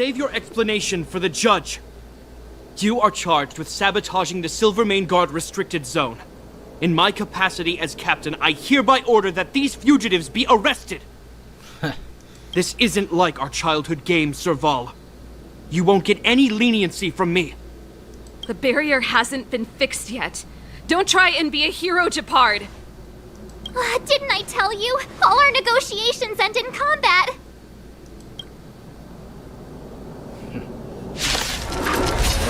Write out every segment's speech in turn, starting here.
Save your explanation for the judge. You are charged with sabotaging the Silvermane Guard restricted zone. In my capacity as captain, I hereby order that these fugitives be arrested. This isn't like our childhood game, Serval. You won't get any leniency from me. The barrier hasn't been fixed yet. Don't try and be a hero, Gepard. Didn't I tell you? All our negotiations end in combat.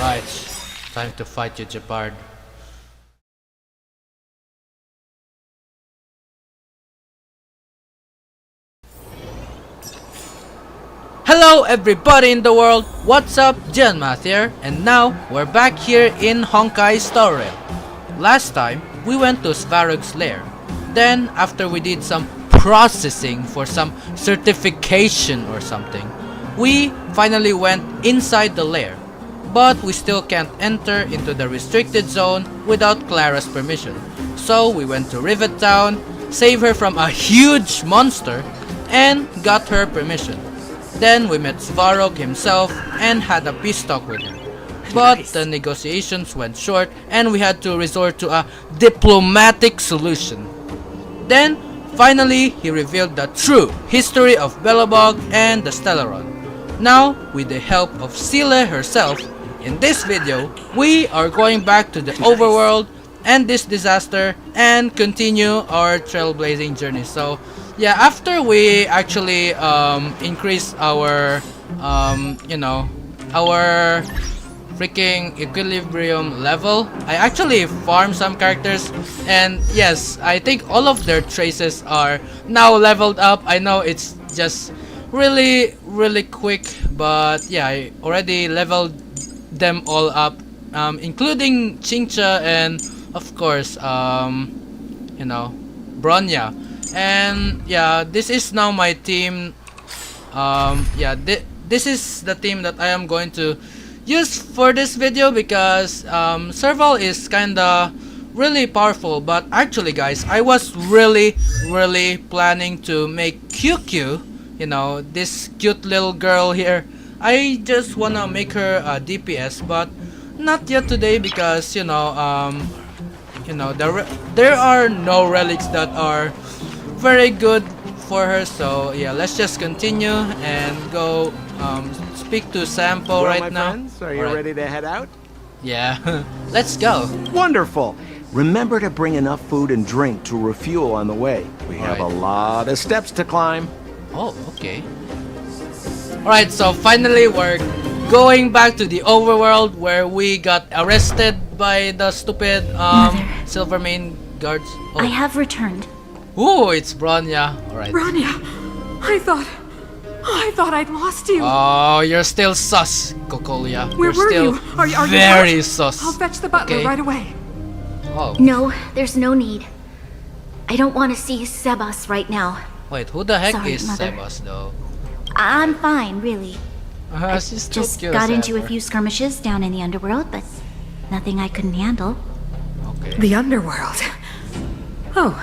Right, time to fight you, Gepard. Hello everybody in the world, what's up, JianMath here, and now we're back here in Honkai Star Rail. Last time, we went to Svarog's lair. Then, after we did some processing for some certification or something, we finally went inside the lair. But we still can't enter into the restricted zone without Clara's permission. So we went to Rivet Town, saved her from a huge monster, and got her permission. Then we met Svarog himself and had a peace talk with him. But the negotiations went short and we had to resort to a diplomatic solution. Then, finally, he revealed the true history of Belobog and the Stellaron. Now, with the help of Seele herself, in this video, we are going back to the overworld and this disaster and continue our trailblazing journey. So, yeah, after we actually increase our, our freaking equilibrium level, I actually farmed some characters, and yes, I think all of their traces are now leveled up. I know it's just really quick, but yeah, I already leveled them all up, including Chincha and of course Bronya. And yeah, this is now my team. This is the team that I am going to use for this video because Serval is kinda really powerful. But actually guys, I was really planning to make QQ, this cute little girl here. I just wanna make her a DPS, but not yet today because there are no relics that are very good for her. So yeah, let's just continue and go speak to Sampo right now. Friends, are you ready to head out? Yeah, let's go. Wonderful. Remember to bring enough food and drink to refuel on the way. We have a lot of steps to climb. Oh, okay. Alright, so finally we're going back to the overworld where we got arrested by the stupid Silvermane guards. Oh. I have returned. Ooh, it's Bronya. Alright. Bronya, I thought I'd lost you. Oh, you're still sus, Cocolia. Where were still you? Are you very hurt? sus. I'll fetch the butler right away. Oh. No, there's no need. I don't want to see Sebas right now. Wait, who the heck Sorry, is Mother. Sebas though? I'm fine, really. I She's just cute, got into a ever. few skirmishes down in the underworld, but nothing I couldn't handle. Okay. The underworld. Oh,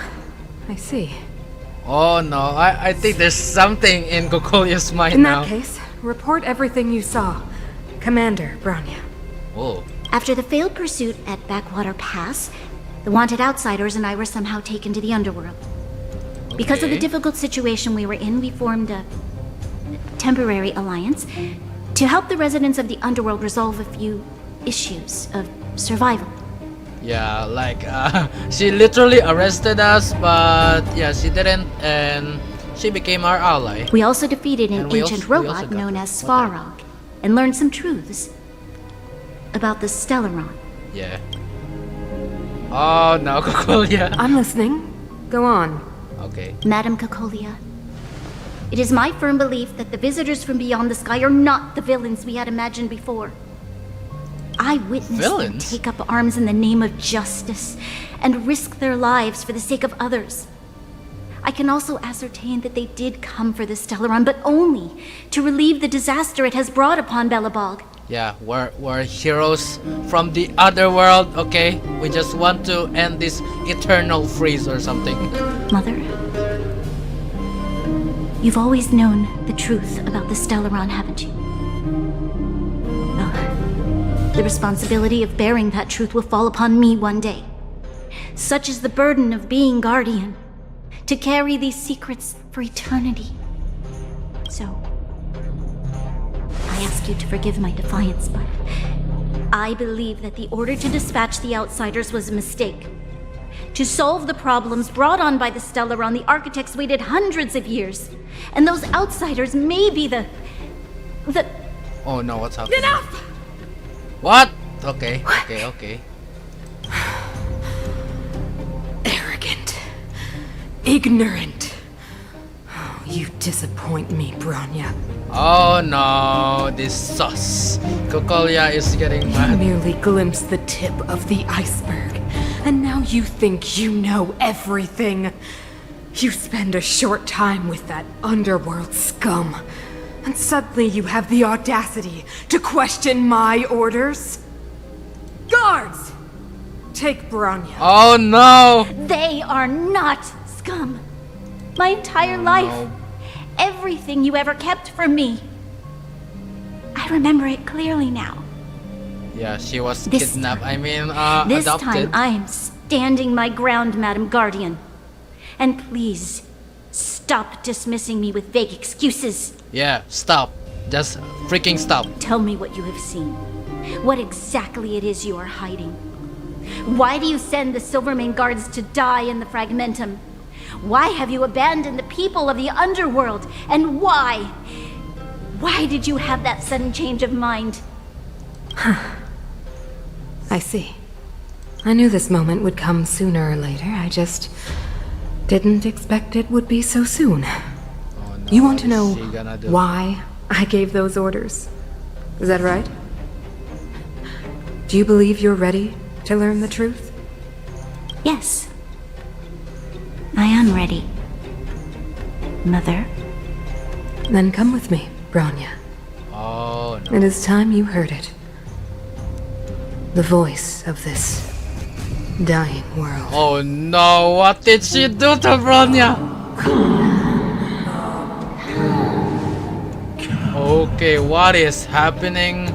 I see. Oh no, I think there's something in Cocolia's mind In now. that case, report everything you saw. Commander Bronya. Whoa. After the failed pursuit at Backwater Pass, the wanted outsiders and I were somehow taken to the underworld. Because of the Okay. difficult situation we were in, we formed a temporary alliance to help the residents of the underworld resolve a few issues of survival. Yeah, like she literally arrested us, but yeah, she didn't, and she became our ally. We also defeated an And we ancient also robot got- known as what the- Svarog and learned some truths about the Stellaron. Yeah. Oh no, Cocolia. I'm listening. Go on. Okay. Madam Cocolia, it is my firm belief that the visitors from beyond the sky are not the villains we had imagined before. I witnessed them Villains? take up arms in the name of justice and risk their lives for the sake of others. I can also ascertain that they did come for the Stellaron, but only to relieve the disaster it has brought upon Belobog. Yeah, we're heroes from the other world, okay? We just want to end this eternal freeze or something. Mother, you've always known the truth about the Stellaron, haven't you? The responsibility of bearing that truth will fall upon me one day. Such is the burden of being Guardian, to carry these secrets for eternity. So, I ask you to forgive my defiance, but I believe that the order to dispatch the Outsiders was a mistake. To solve the problems brought on by the Stellaron, the architects waited hundreds of years. And those Outsiders may be the... Oh no, what's happening? Enough! What? Okay. Arrogant. Ignorant. Oh, you disappoint me, Bronya. Oh no, this sus. Cocolia is getting You mad. merely glimpsed the tip of the iceberg, and now you think you know everything. You spend a short time with that underworld scum, and suddenly you have the audacity to question my orders? Guards! Take Bronya. Oh no! They are not scum. My entire life, everything you ever kept from me. I remember it clearly now. Yeah, she was This kidnapped. time- Adopted. This time I am standing my ground, Madam Guardian. And please, stop dismissing me with vague excuses. Yeah, stop. Just freaking stop. Tell me what you have seen. What exactly it is you are hiding. Why do you send the Silvermane Guards to die in the Fragmentum? Why have you abandoned the people of the Underworld? And why? Why did you have that sudden change of mind? I see. I knew this moment would come sooner or later. I just didn't expect it would be so soon. Oh, no, You want to what know is she gonna do? why I gave those orders? Is that right? Do you believe you're ready to learn the truth? Yes. I am ready. Mother? Then come with me, Bronya. Oh no. It is time you heard it. The voice of this dying world. Oh no, what did she do to Bronya? Okay, what is happening?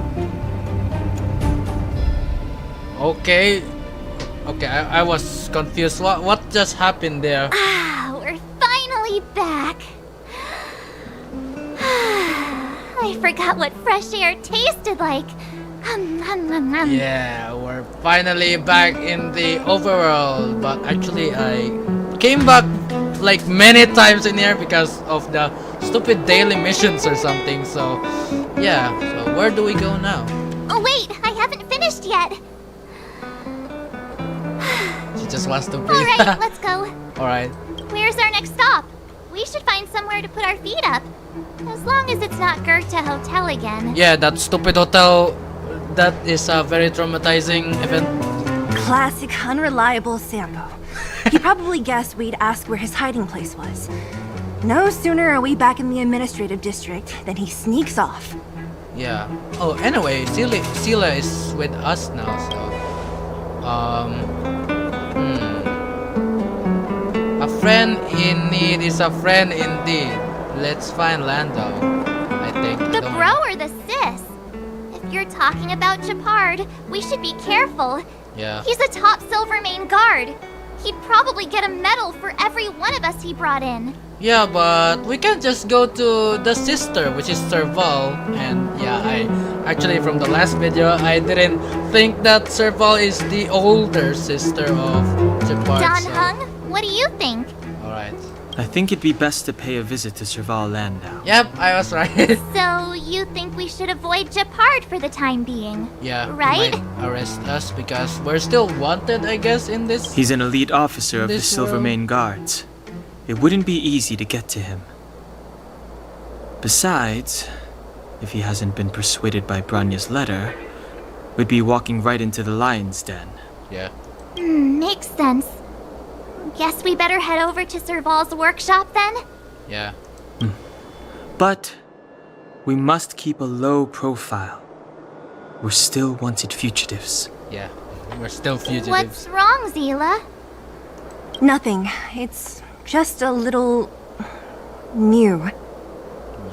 Okay, I was confused. What just happened there? Ah, we're finally back. I forgot what fresh air tasted like. Yeah, we're finally back in the overworld. But actually, I came back like many times in here because of the stupid daily missions or something. So, yeah. So where do we go now? Oh wait, I haven't finished yet. She just wants to breathe. Alright, let's go. Alright. Where's our next stop? We should find somewhere to put our feet up. As long as it's not Goethe Hotel again. Yeah, that stupid hotel. That is a very traumatizing event. Classic unreliable Sampo. He probably guessed we'd ask where his hiding place was. No sooner are we back in the administrative district than he sneaks off. Yeah. Oh, anyway, Seele is with us now, so a friend in need is a friend indeed. Let's find Landau. I think. I The don't bro know. or the sis? If you're talking about Gepard, we should be careful. Yeah. He's a top Silvermane Guard. He'd probably get a medal for every one of us he brought in. Yeah, but we can just go to the sister, which is Serval. And yeah, I actually from the last video, I didn't think that Serval is the older sister of Gepard. Don so- Hung, what do you think? Alright. I think it'd be best to pay a visit to Serval Landau. Yep, I was right. So, you think we should avoid Gepard for the time being? Yeah, Right? he might arrest us because we're still wanted, I guess, in this. He's an elite officer of the This world. Silvermane Guards. It wouldn't be easy to get to him. Besides, if he hasn't been persuaded by Branya's letter, we'd be walking right into the lion's den. Yeah. Makes sense. Guess we better head over to Serval's workshop then? Yeah. But we must keep a low profile. We're still wanted fugitives. Yeah. We're still fugitives. What's wrong, Seele? Nothing. It's just a little new.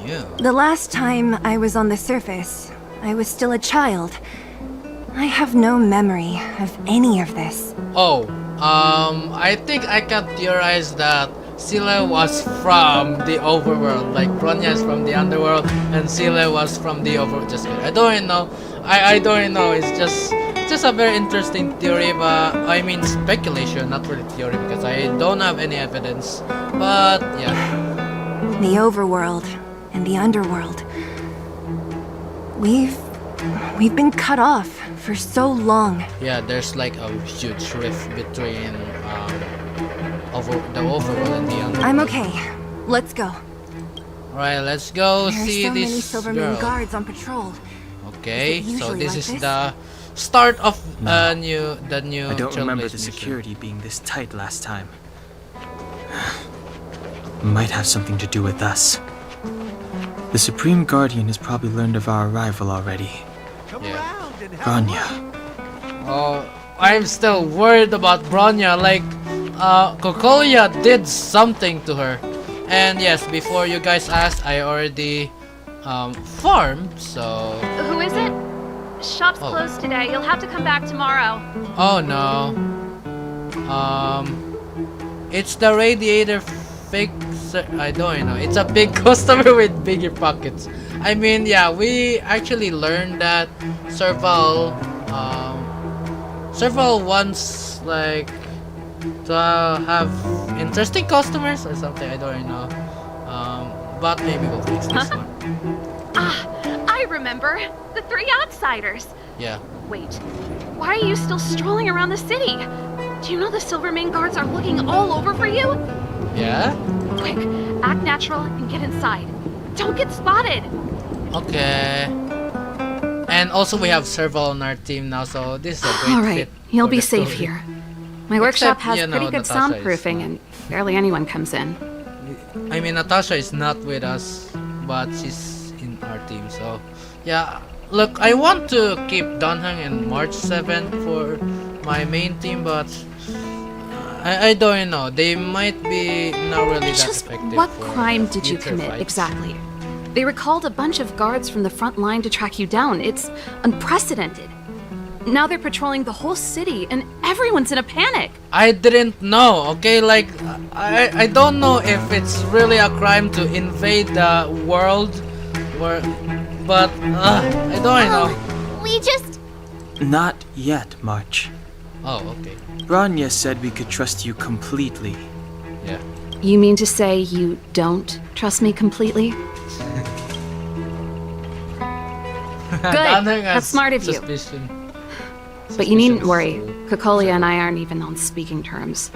New. The last time I was on the surface, I was still a child. I have no memory of any of this. Oh, I think I can theorize that Seele was from the overworld, like Bronya is from the underworld, and Seele was from the overworld. Just kidding. I don't know. I don't know. It's just a very interesting theory, but I mean speculation, not really theory, because I don't have any evidence. But yeah, The overworld and the underworld. We've been cut off for so long. yeah. There's like a huge rift between the overworld and the underworld. I'm okay. Let's go. Alright, let's go There are see so many this Silvermane girl. Guards on patrol. Okay, Is it so usually this like is this? the start of the new I don't remember Trailblaze the mission. security being this tight last time. Might have something to do with us. The Supreme Guardian has probably learned of our arrival already. Yeah. Bronya. Oh, I'm still worried about Bronya. Like, Cocolia did something to her. And yes, before you guys asked, I already farmed. So, Who is it? Shop's Oh. closed today. You'll have to come back tomorrow. oh no. It's the radiator fixer. I don't know. It's a big customer with bigger pockets. I mean, yeah, we actually learned that Serval wants like to have interesting customers or something. I don't know. But maybe we'll fix this one. I remember. The three outsiders. Yeah. Wait, why are you still strolling around the city? Do you know the Silvermane Guards are looking all over for you? Yeah. Quick, act natural and get inside. Don't get spotted. Okay. And also we have Serval on our team now, so this is a great All right, fit you'll for be the safe story. here. My workshop Except, has you know, pretty good Natasha is soundproofing, not. and barely anyone comes in. I mean, Natasha is not with us, but she's in our team, so yeah. Look, I want to keep Donhang and March 7 for my main team, but I don't know. They might be not really that Just effective. what for crime did you future commit fights. exactly? They recalled a bunch of guards from the front line to track you down. It's unprecedented. Now they're patrolling the whole city, and everyone's in a panic. I didn't know, okay? Like, I don't know if it's really a crime to invade the world, but I don't know. We just... Not yet, March. Oh, okay. Bronya said we could trust you completely. Yeah. You mean to say you don't trust me completely? Donhang has That's smart of you. suspicion. But you needn't Suspicions worry. too. Cocolia and I aren't even on speaking terms.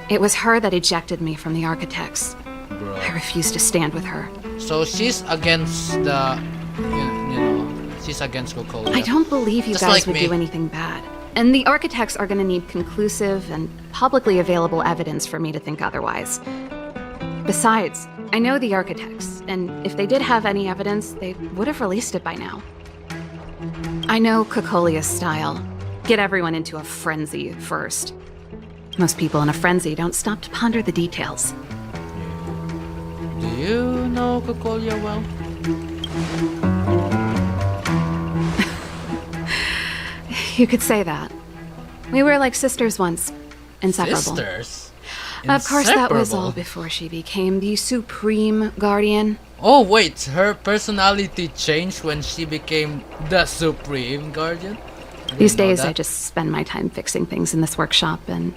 It was her that ejected me from the Architects. Bro. I refused to stand with her. So she's against the, you know, she's against Cocolia. I don't believe you Just guys like would me. do anything bad. And the Architects are going to need conclusive and publicly available evidence for me to think otherwise. Besides, I know the Architects, and if they did have any evidence, they would have released it by now. I know Cocolia's style. Get everyone into a frenzy first. Most people in a frenzy don't stop to ponder the details. Do you know Cocolia well? You could say that. We were like sisters once. Inseparable. Sisters? Of course, that was Inseparable. all before she became the Supreme Guardian. Oh wait, her personality changed when she became the Supreme Guardian? I These didn't know days, that. I just spend my time fixing things in this workshop and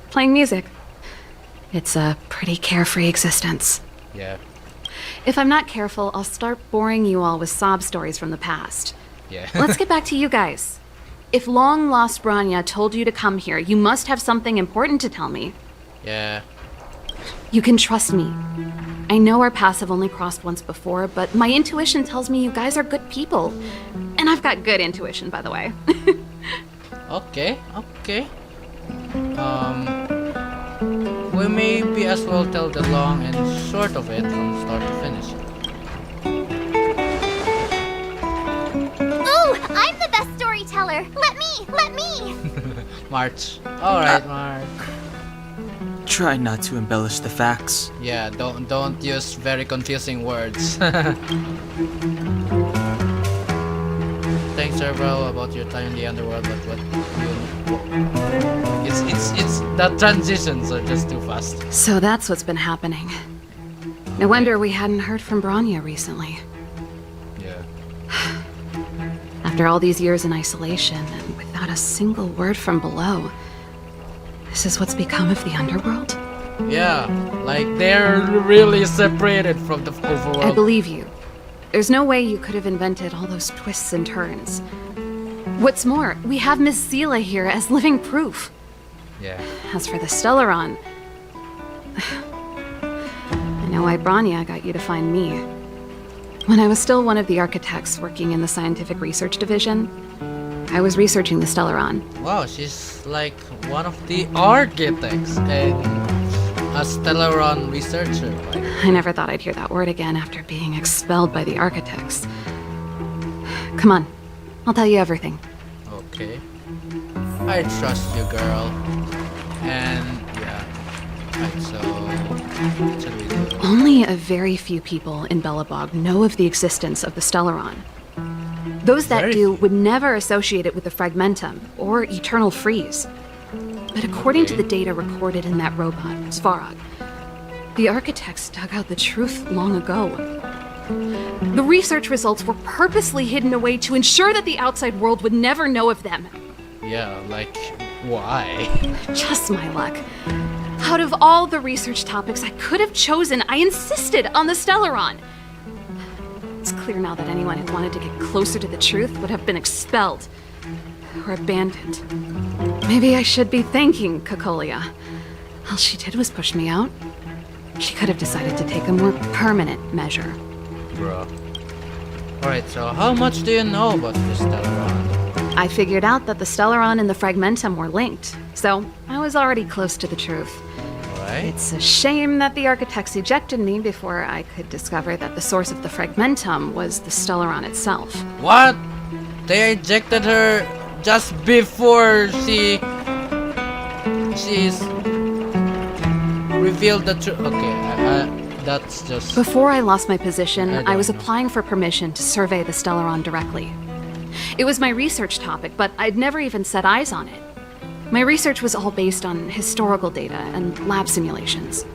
playing music. It's a pretty carefree existence. Yeah, If I'm not careful, I'll start boring you all with sob stories from the past. yeah. Let's get back to you guys. If long-lost Bronya told you to come here, you must have something important to tell me. Yeah. You can trust me. I know our paths have only crossed once before, but my intuition tells me you guys are good people. And I've got good intuition, by the way. Okay, okay. We maybe as well tell the long and short of it from start to finish. Ooh, I'm the best storyteller. Let me. March. Alright, March. Try not to embellish the facts. Yeah, don't use very confusing words. Thanks Serval about your time in the underworld, but what it's the transitions are just too fast. So that's what's been happening. No wonder we hadn't heard from Bronya recently. Yeah. After all these years in isolation and without a single word from below, this is what's become of the underworld? Yeah, like they're really separated from the overworld. I believe you. There's no way you could have invented all those twists and turns. What's more, we have Miss Seele here as living proof. Yeah. As for the Stellaron, I know why Bronya got you to find me. When I was still one of the architects working in the scientific research division, I was researching the Stellaron. Wow, she's like one of the architects and a Stellaron researcher. Like. I never thought I'd hear that word again after being expelled by the architects. Come on, I'll tell you everything. Okay. I trust you, girl. And yeah. Right, so what should we do? Only a very few people in Belobog know of the existence of the Stellaron. Those that Very do would never associate it with the Fragmentum or Eternal Freeze. But according to the data recorded in that robot, Svarog, the architects dug out the truth long ago. The research results were purposely hidden away to ensure that the outside world would never know of them. Yeah, like why? Just my luck. Out of all the research topics I could have chosen, I insisted on the Stellaron. It's clear now that anyone who wanted to get closer to the truth would have been expelled or abandoned. Maybe I should be thanking Cocolia. All she did was push me out. She could have decided to take a more permanent measure. Bruh. Alright, so how much do you know about the Stellaron? I figured out that the Stellaron and the Fragmentum were linked, so I was already close to the truth. Alright. It's a shame that the architects ejected me before I could discover that the source of the Fragmentum was the Stellaron itself. What? They ejected her just before she's revealed the truth. Okay, that's just... Before I lost my position, I I was don't know. applying for permission to survey the Stellaron directly. It was my research topic, but I'd never even set eyes on it. My research was all based on historical data and lab simulations.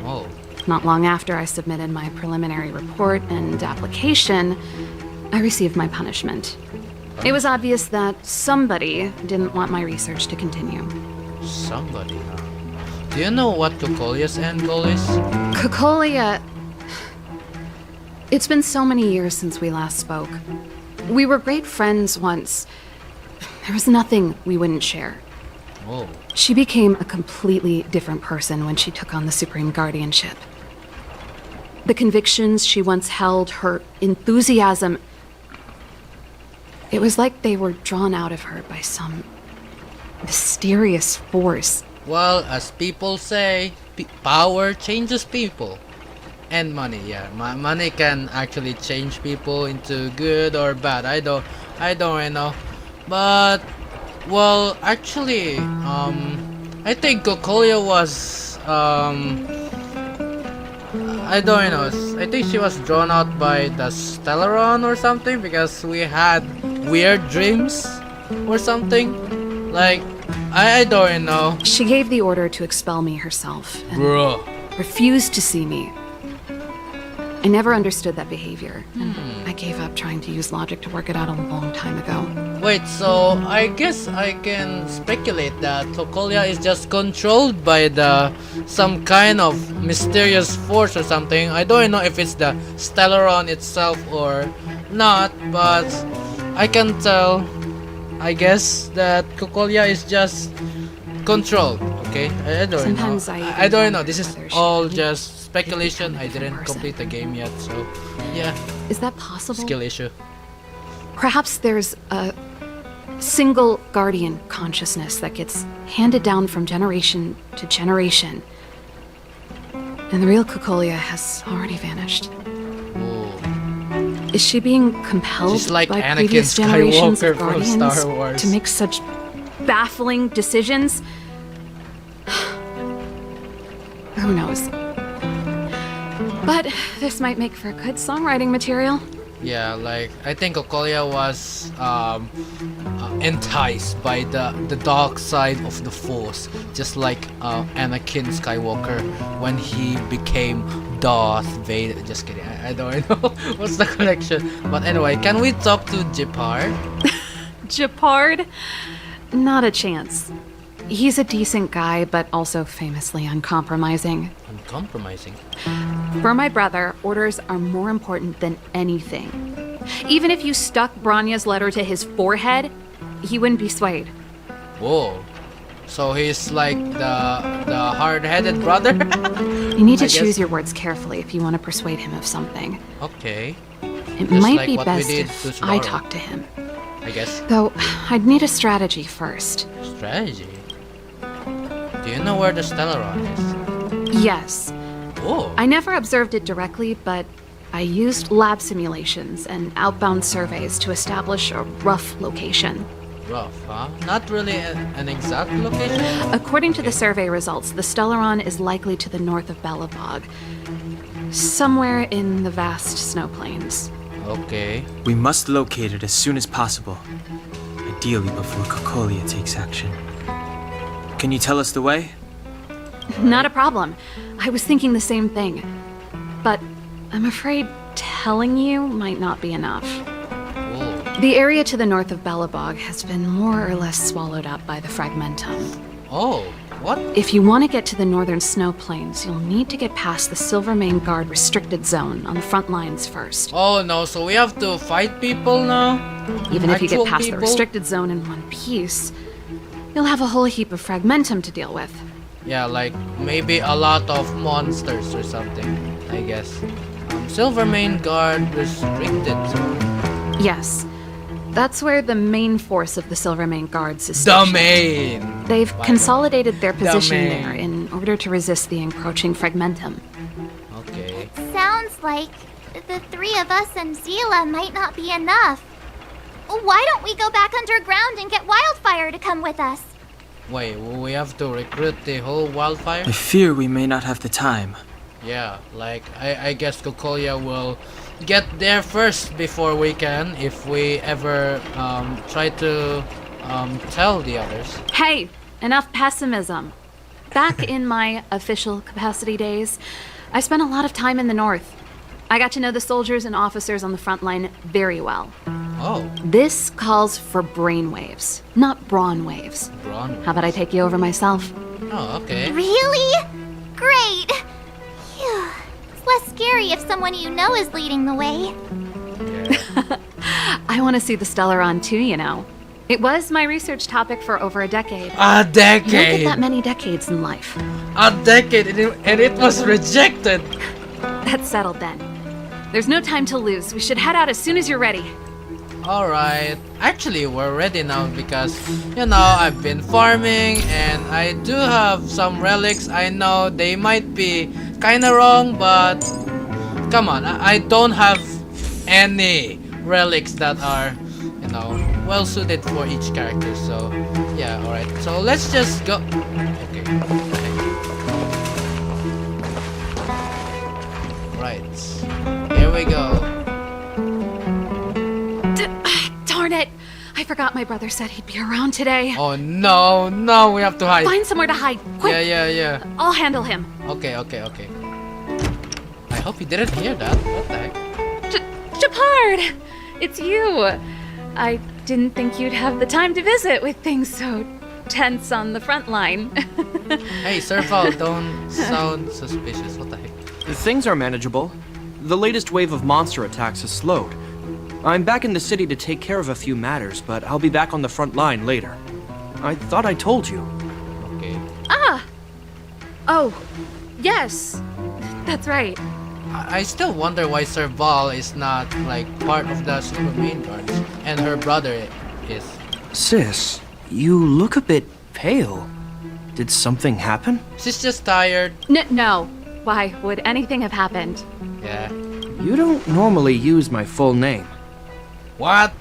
Oh. Not long after I submitted my preliminary report and application, I received my punishment. It was obvious that somebody didn't want my research to continue. Somebody, huh? Do you know what Cocolia's end goal is? Cocolia... It's been so many years since we last spoke. We were great friends once. There was nothing we wouldn't share. Oh. She became a completely different person when she took on the Supreme Guardianship. The convictions she once held, her enthusiasm... It was like they were drawn out of her by some mysterious force. Well, as people say, power changes people. And money, yeah. Money can actually change people into good or bad. I don't really know. But, well, actually, I think Cocolia was, I don't know. I think she was drawn out by the Stellaron or something because we had weird dreams or something. Like, I don't know. She gave the order to expel me herself and Bruh. refused to see me. I never understood that behavior, and I gave up trying to use logic to work it out a long time ago. Wait, so I guess I can speculate that Cocolia is just controlled by some kind of mysterious force or something. I don't know if it's the Stellaron itself or not, but I can tell, I guess, that Cocolia is just controlled. Okay, I don't Sometimes know. I I don't know. This is others all should be just speculation. a I different didn't person. complete the game yet, so yeah, Is that possible? skill issue. Perhaps there's a single guardian consciousness that gets handed down from generation to generation. And the real Cocolia has already vanished. Ooh. Is she being compelled She's like by Anakin previous generations Skywalker of from guardians Star Wars. to make such baffling decisions? Who knows? But this might make for good songwriting material. Yeah, like I think Cocolia was enticed by the dark side of the Force, just like Anakin Skywalker when he became Darth Vader. Just kidding, I don't know what's the connection. But anyway, can we talk to Gepard? Gepard? Not a chance. He's a decent guy, but also famously uncompromising. Uncompromising? For my brother, orders are more important than anything. Even if you stuck Branya's letter to his forehead, he wouldn't be swayed. Whoa. So he's like the hard-headed brother? You need to I guess. choose your words carefully if you want to persuade him of something. Okay. It Just might like be what we best did if to I Sellaron. talk to him. I guess. Though, I'd need a strategy first. Strategy? Do you know where the Stellaron is? Yes. Oh. I never observed it directly, but I used lab simulations and outbound surveys to establish a rough location. Rough, huh? Not really an exact location? According to the survey results, the Stellaron is likely to the north of Belobog, somewhere in the vast snow plains. Okay. We must locate it as soon as possible. Ideally before Cocolia takes action. Can you tell us the way? Not a problem. I was thinking the same thing. But I'm afraid telling you might not be enough. Oh. The area to the north of Belobog has been more or less swallowed up by the Fragmentum. Oh, what? If you want to get to the northern snow plains, you'll need to get past the Silvermane Guard restricted zone on the front lines first. Oh no, so we have to fight people now? Even if you get Actual past people? the restricted zone in one piece, you'll have a whole heap of Fragmentum to deal with. Yeah, like maybe a lot of monsters or something, I guess. Silvermane Guard restricted zone. Yes. That's where the main force of the Silvermane Guards is The stationed. main! They've consolidated their position main. there in order to resist the encroaching Fragmentum. Okay. Sounds like the three of us and Seele might not be enough. Why don't we go back underground and get Wildfire to come with us? Wait, we have to recruit the whole Wildfire? I fear we may not have the time. Yeah, like I guess Cocolia will get there first before we can, if we ever try to tell the others. Hey, enough pessimism. Back in my official capacity days, I spent a lot of time in the north. I got to know the soldiers and officers on the front line very well. Oh, This calls for brainwaves, not brawn waves. Braun. How about I take you over myself? Oh, okay. Really? Great! Phew. It's less scary if someone you know is leading the way. I want to see the Stellaron too, you know. It was my research topic for over a decade. A You don't get decade! that many decades in life. A decade, and it was rejected! That's settled then. There's no time to lose. We should head out as soon as you're ready. Alright, actually we're ready now because, you know, I've been farming and I do have some relics. I know they might be kinda wrong, but come on, I don't have any relics that are, you know, well suited for each character. So, yeah, alright. So let's just go. Okay. Right. Here we go. Darn it! I forgot my brother said he'd be around today. Oh no, no, we have to hide. Find somewhere to hide, quick! Yeah. I'll handle him. Okay. I hope you didn't hear that. What the heck? Gepard! It's you! I didn't think you'd have the time to visit with things so tense on the front line. Hey, Serval, don't sound suspicious. What the heck? Things are manageable. The latest wave of monster attacks has slowed. I'm back in the city to take care of a few matters, but I'll be back on the front line later. I thought I told you. Okay. Oh, yes. That's right. I still wonder why Serval is not, like, part of the Supreme Guards, and her brother is. Sis, you look a bit pale. Did something happen? She's just tired. No. Why would anything have happened? Yeah. You don't normally use my full name. What?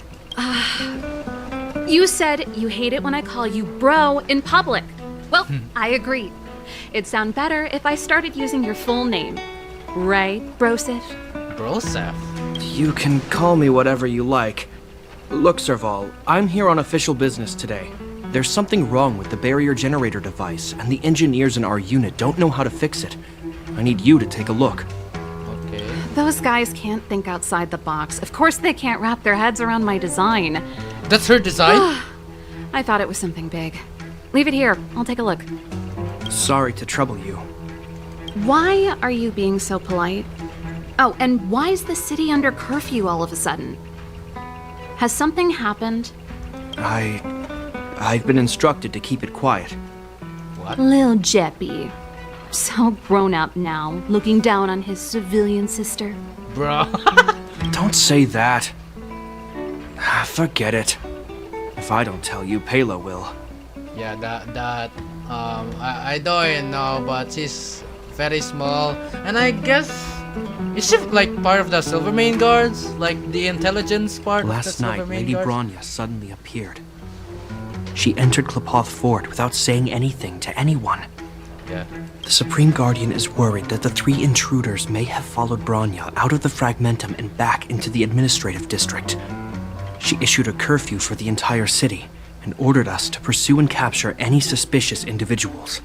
You said you hate it when I call you bro in public. Well, I agree. It'd sound better if I started using your full name. Right, Brosif? Brosef? You can call me whatever you like. Look, Serval, I'm here on official business today. There's something wrong with the barrier generator device, and the engineers in our unit don't know how to fix it. I need you to take a look. Okay. Those guys can't think outside the box. Of course they can't wrap their heads around my design. That's her design? I thought it was something big. Leave it here. I'll take a look. Sorry to trouble you. Why are you being so polite? Oh, and why is the city under curfew all of a sudden? Has something happened? I've been instructed to keep it quiet. Lil Jeppy. So grown up now, looking down on his civilian sister. Bro. Don't say that. Forget it. If I don't tell you, Pela will. Yeah, I don't know, but she's very small, and I guess is she like part of the Silvermane Guards, like the intelligence part? Last of the night, Silvermane Lady Guards? Bronya suddenly appeared. She entered Klepoth Fort without saying anything to anyone. Yeah. The Supreme Guardian is worried that the 3 intruders may have followed Bronya out of the Fragmentum and back into the administrative district. She issued a curfew for the entire city and ordered us to pursue and capture any suspicious individuals.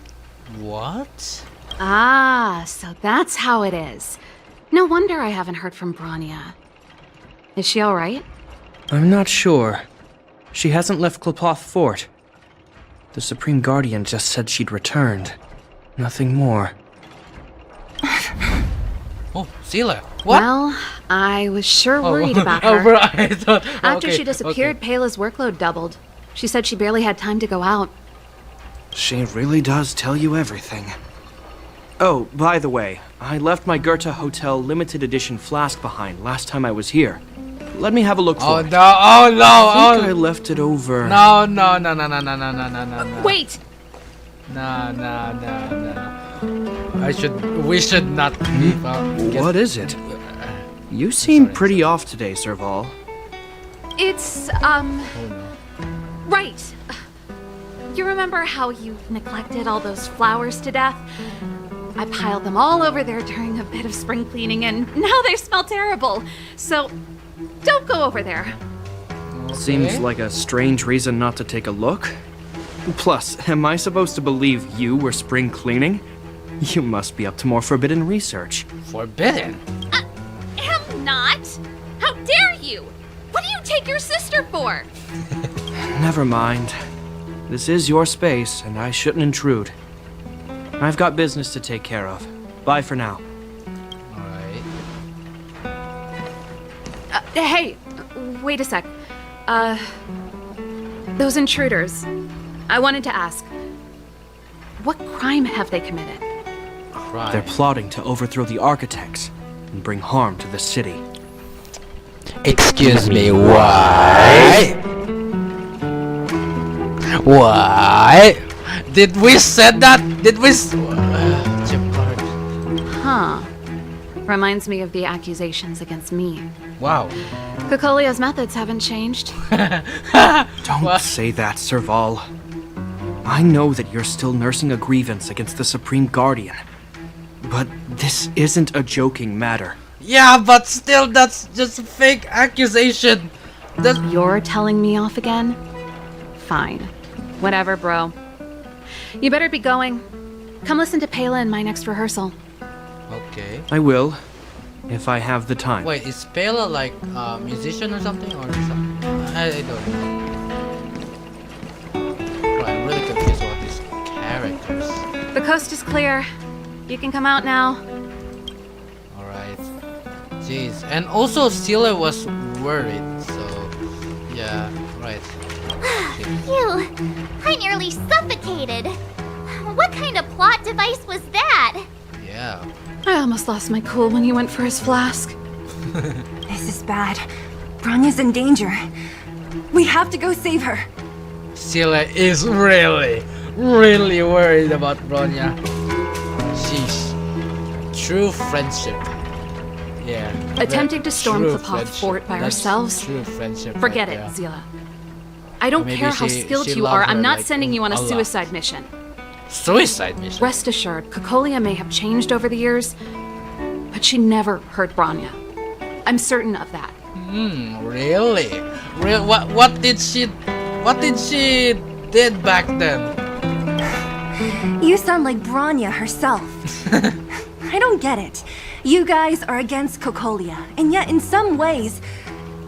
What? Ah, so that's how it is. No wonder I haven't heard from Bronya. Is she alright? I'm not sure. She hasn't left Klepoth Fort. The Supreme Guardian just said she'd returned. Nothing more. Oh, Seele. What? Well, I was sure worried about her. Oh, bro, I thought, After okay, she disappeared, Pela's workload doubled. She said she barely had time to go out. She really does tell you everything. Oh, by the way, I left my Goethe Hotel limited edition flask behind last time I was here. Let me have a look for it. No, oh no, I think I left it over. No. Wait! No. We should not leave out. What is it? You seem pretty off today, Serval. It's, right. You remember how you neglected all those flowers to death? I piled them all over there during a bit of spring cleaning, and now they smell terrible. So, don't go over there. Seems like a strange reason not to take a look. Plus, am I supposed to believe you were spring cleaning? You must be up to more forbidden research. Forbidden? Am not! How dare you! What do you take your sister for? Never mind. This is your space, and I shouldn't intrude. I've got business to take care of. Bye for now. Alright. Hey, wait a sec. Those intruders. I wanted to ask, what crime have they committed? They're plotting to overthrow the architects and bring harm to the city. Excuse me, why? Why? Did we said that? Did we? Gepard. Huh. Reminds me of the accusations against me. Wow. Cocolia's methods haven't changed. Don't say that, Serval. I know that you're still nursing a grievance against the Supreme Guardian. But this isn't a joking matter. Yeah, but still, that's just a fake accusation. You're telling me off again? Fine. Whatever, bro. You better be going. Come listen to Pela in my next rehearsal. Okay. I will, if I have the time. Wait, is Pela like a musician or something? Or something? I don't know. Bro, I'm really confused about these characters. The coast is clear. You can come out now. Alright. Jeez. And also Seele was worried, so yeah, right. Phew, I nearly suffocated. What kind of plot device was that? Yeah. I almost lost my cool when you went for his flask. This is bad. Bronya's in danger. We have to go save her. Seele is really worried about Bronya. Sheesh. True friendship. Yeah. Attempting to storm true Klepoth friendship. Fort by That's ourselves? True friendship. Forget right it, there. Seele. I don't Maybe care how she skilled you loved are, her, I'm not like, sending you on a a lot. suicide mission. Suicide mission. Rest assured, Cocolia may have changed over the years, but she never hurt Bronya. I'm certain of that. Really? What did she did back then? You sound like Bronya herself. I don't get it. You guys are against Cocolia, and yet in some ways,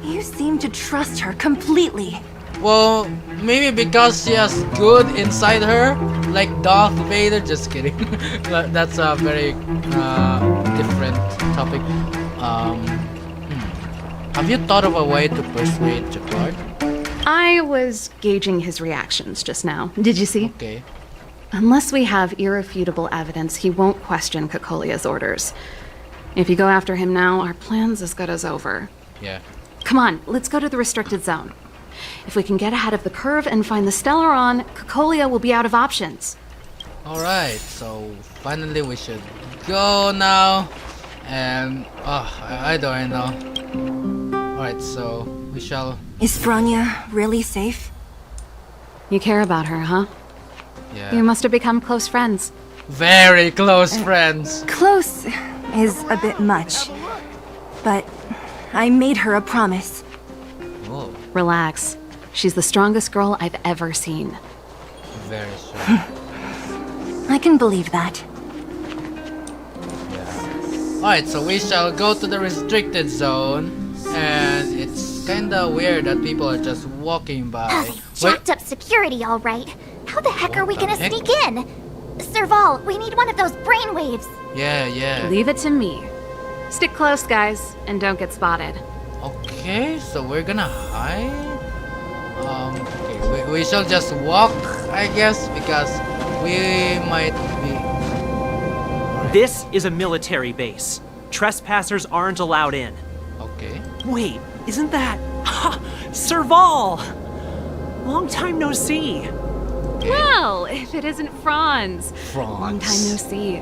you seem to trust her completely. Well, maybe because she has good inside her, like Darth Vader. Just kidding. That's a very different topic. Have you thought of a way to persuade Gepard? I was gauging his reactions just now. Did you see? Okay. Unless we have irrefutable evidence, he won't question Cocolia's orders. If you go after him now, our plan's as good as over. Yeah. Come on, let's go to the restricted zone. If we can get ahead of the curve and find the Stellaron, Cocolia will be out of options. Alright, so finally we should go now. And, I don't know. Alright, so we shall... Is Bronya really safe? You care about her, huh? Yeah. You must have become close friends. Very close friends. Close is a bit much. But I made her a promise. Whoa, Relax. She's the strongest girl I've ever seen. very strong. I can believe that. Alright, so we shall go to the restricted zone. And it's kinda weird that people are just walking by. Oh, jacked up security, all right. How the heck are we What the gonna heck? sneak in? Serval, we need one of those brainwaves. Yeah. Leave it to me. Stick close, guys, and don't get spotted. Okay, so we're gonna hide? Okay, we shall just walk, I guess, because we might be... This is a military base. Trespassers aren't allowed in. Okay. Wait, isn't that... Ha! Serval! Long time no see. Well, if it isn't Franz. Long time no France. see.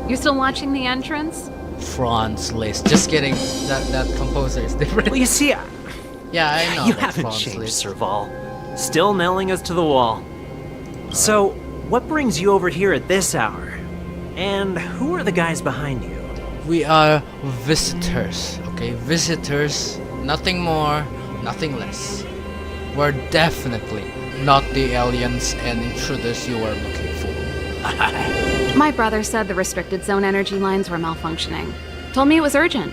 You still watching the entrance? France list. Just kidding. That composer is different. Well, you see, Yeah, I know. you that haven't France changed, list. Serval. Still nailing us to the wall. So, what brings you over here at this hour? And who are the guys behind you? We are visitors, okay? Visitors, nothing more, nothing less. We're definitely not the aliens and intruders you were looking for. My brother said the restricted zone energy lines were malfunctioning. Told me it was urgent.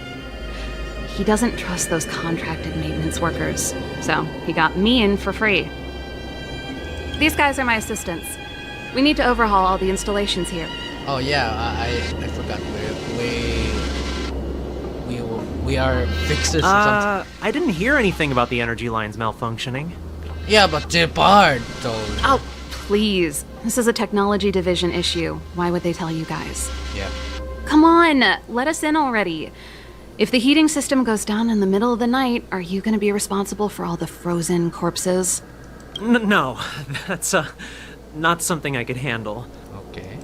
He doesn't trust those contracted maintenance workers, so he got me in for free. These guys are my assistants. We need to overhaul all the installations here. Oh yeah, I forgot. We are fixers or something. I didn't hear anything about the energy lines malfunctioning. Yeah, but Gepard told. Oh, please. This is a technology division issue. Why would they tell you guys? Yeah. Come on, let us in already. If the heating system goes down in the middle of the night, are you going to be responsible for all the frozen corpses? No, that's not something I could handle. Okay.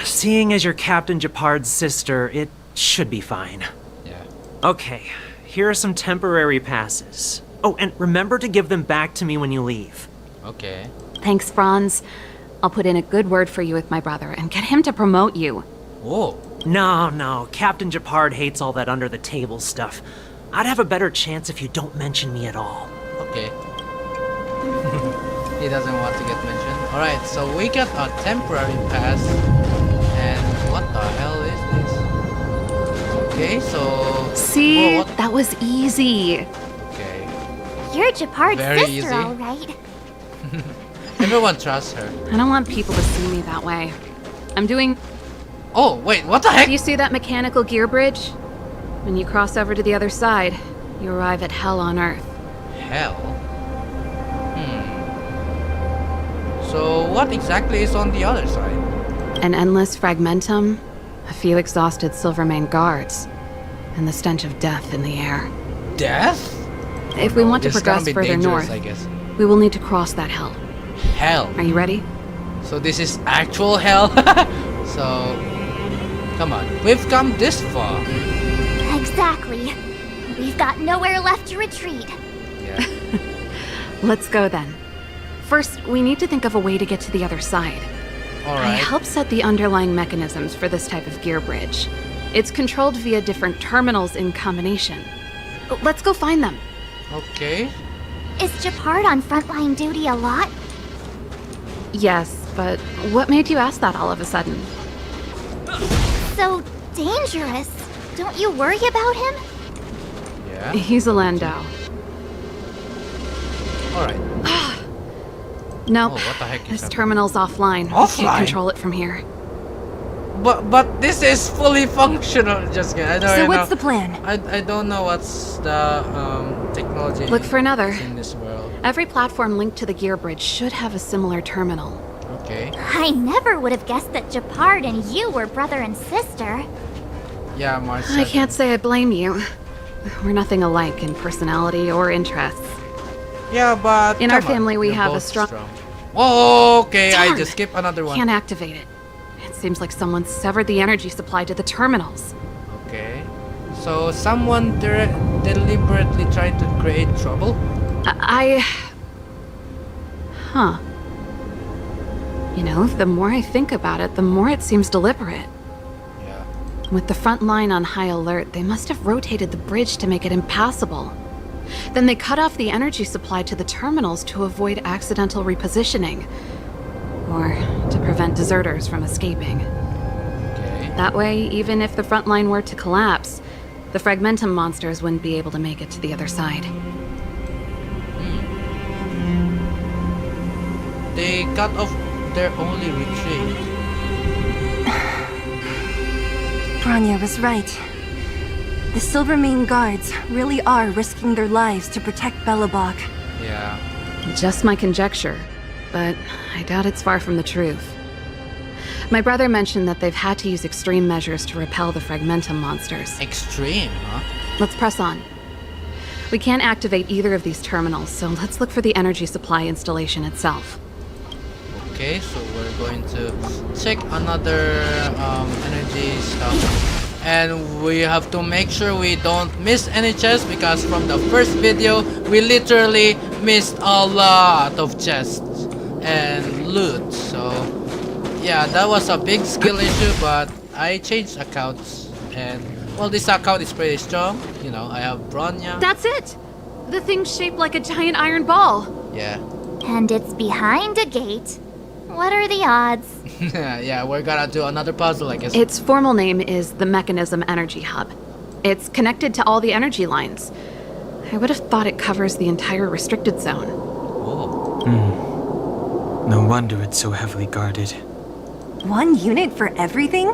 Seeing as you're Captain Gepard's sister, it should be fine. Yeah. Okay, here are some temporary passes. Oh, and remember to give them back to me when you leave. Okay. Thanks, Franz. I'll put in a good word for you with my brother and get him to promote you. Whoa. No, Captain Gepard hates all that under-the-table stuff. I'd have a better chance if you don't mention me at all. Okay. He doesn't want to get mentioned. Alright, so we got a temporary pass. And what the hell is this? Okay, so... See? Whoa, what? That was easy. Okay. You're Gepard's Very sister, easy. all right. Everyone trusts her. I don't want people to see me that way. I'm doing... Oh, wait, what the heck? Do you see that mechanical gear bridge? When you cross over to the other side, you arrive at Hell on Earth. Hell? So what exactly is on the other side? An endless fragmentum, a few exhausted Silvermane Guards, and the stench of death in the air. Death? If we want to This is gonna progress be further dangerous, north, I guess. we will need to cross that hell. Hell. Are you ready? So this is actual hell? So... Come on. We've come this far. Exactly. We've got nowhere left to retreat. Yeah. Let's go then. First, we need to think of a way to get to the other side. I Alright. helped set the underlying mechanisms for this type of gear bridge. It's controlled via different terminals in combination. Let's go find them. Okay. Is Gepard on frontline duty a lot? Yes, but what made you ask that all of a sudden? So dangerous. Don't you worry about him? Yeah. He's a Landau. Alright. Nope. Oh, what the heck is This that? terminal's offline. We Offline? can't control it from here. But this is fully functional. Just kidding. I don't So know. what's the plan? I don't know what's the technology Look for another. in this world. Every platform linked to the gear bridge should have a similar terminal. Okay. I never would have guessed that Gepard and you were brother and sister. Yeah, Mars. I can't say I blame you. We're nothing alike in personality or interests. Yeah, but In our come on, family, we you're have a both strong- Oh, okay. I Darn. just skipped another one. Can't activate it. It seems like someone severed the energy supply to the terminals. Okay. So someone deliberately tried to create trouble. Huh. You know, the more I think about it, the more it seems deliberate. Yeah. With the front line on high alert, they must have rotated the bridge to make it impassable. Then they cut off the energy supply to the terminals to avoid accidental repositioning. Or to prevent deserters from escaping. Okay. That way, even if the front line were to collapse, the Fragmentum monsters wouldn't be able to make it to the other side. They cut off their only retreat. Bronya was right. The Silvermane Guards really are risking their lives to protect Belobog. Yeah. Just my conjecture, but I doubt it's far from the truth. My brother mentioned that they've had to use extreme measures to repel the Fragmentum monsters. Extreme, huh? Let's press on. We can't activate either of these terminals, so let's look for the energy supply installation itself. Okay, so we're going to check another energy stuff. And we have to make sure we don't miss any chests, because from the first video we literally missed a lot of chests and loot. So yeah, that was a big skill issue, but I changed accounts, and well, this account is pretty strong. You know, I have Bronya. That's it! The thing's shaped like a giant iron ball. Yeah. And it's behind a gate. What are the odds? Yeah, we're gonna do another puzzle, I guess. Its formal name is the Mechanism Energy Hub. It's connected to all the energy lines. I would have thought it covers the entire restricted zone. Oh. No wonder it's so heavily guarded. One unit for everything?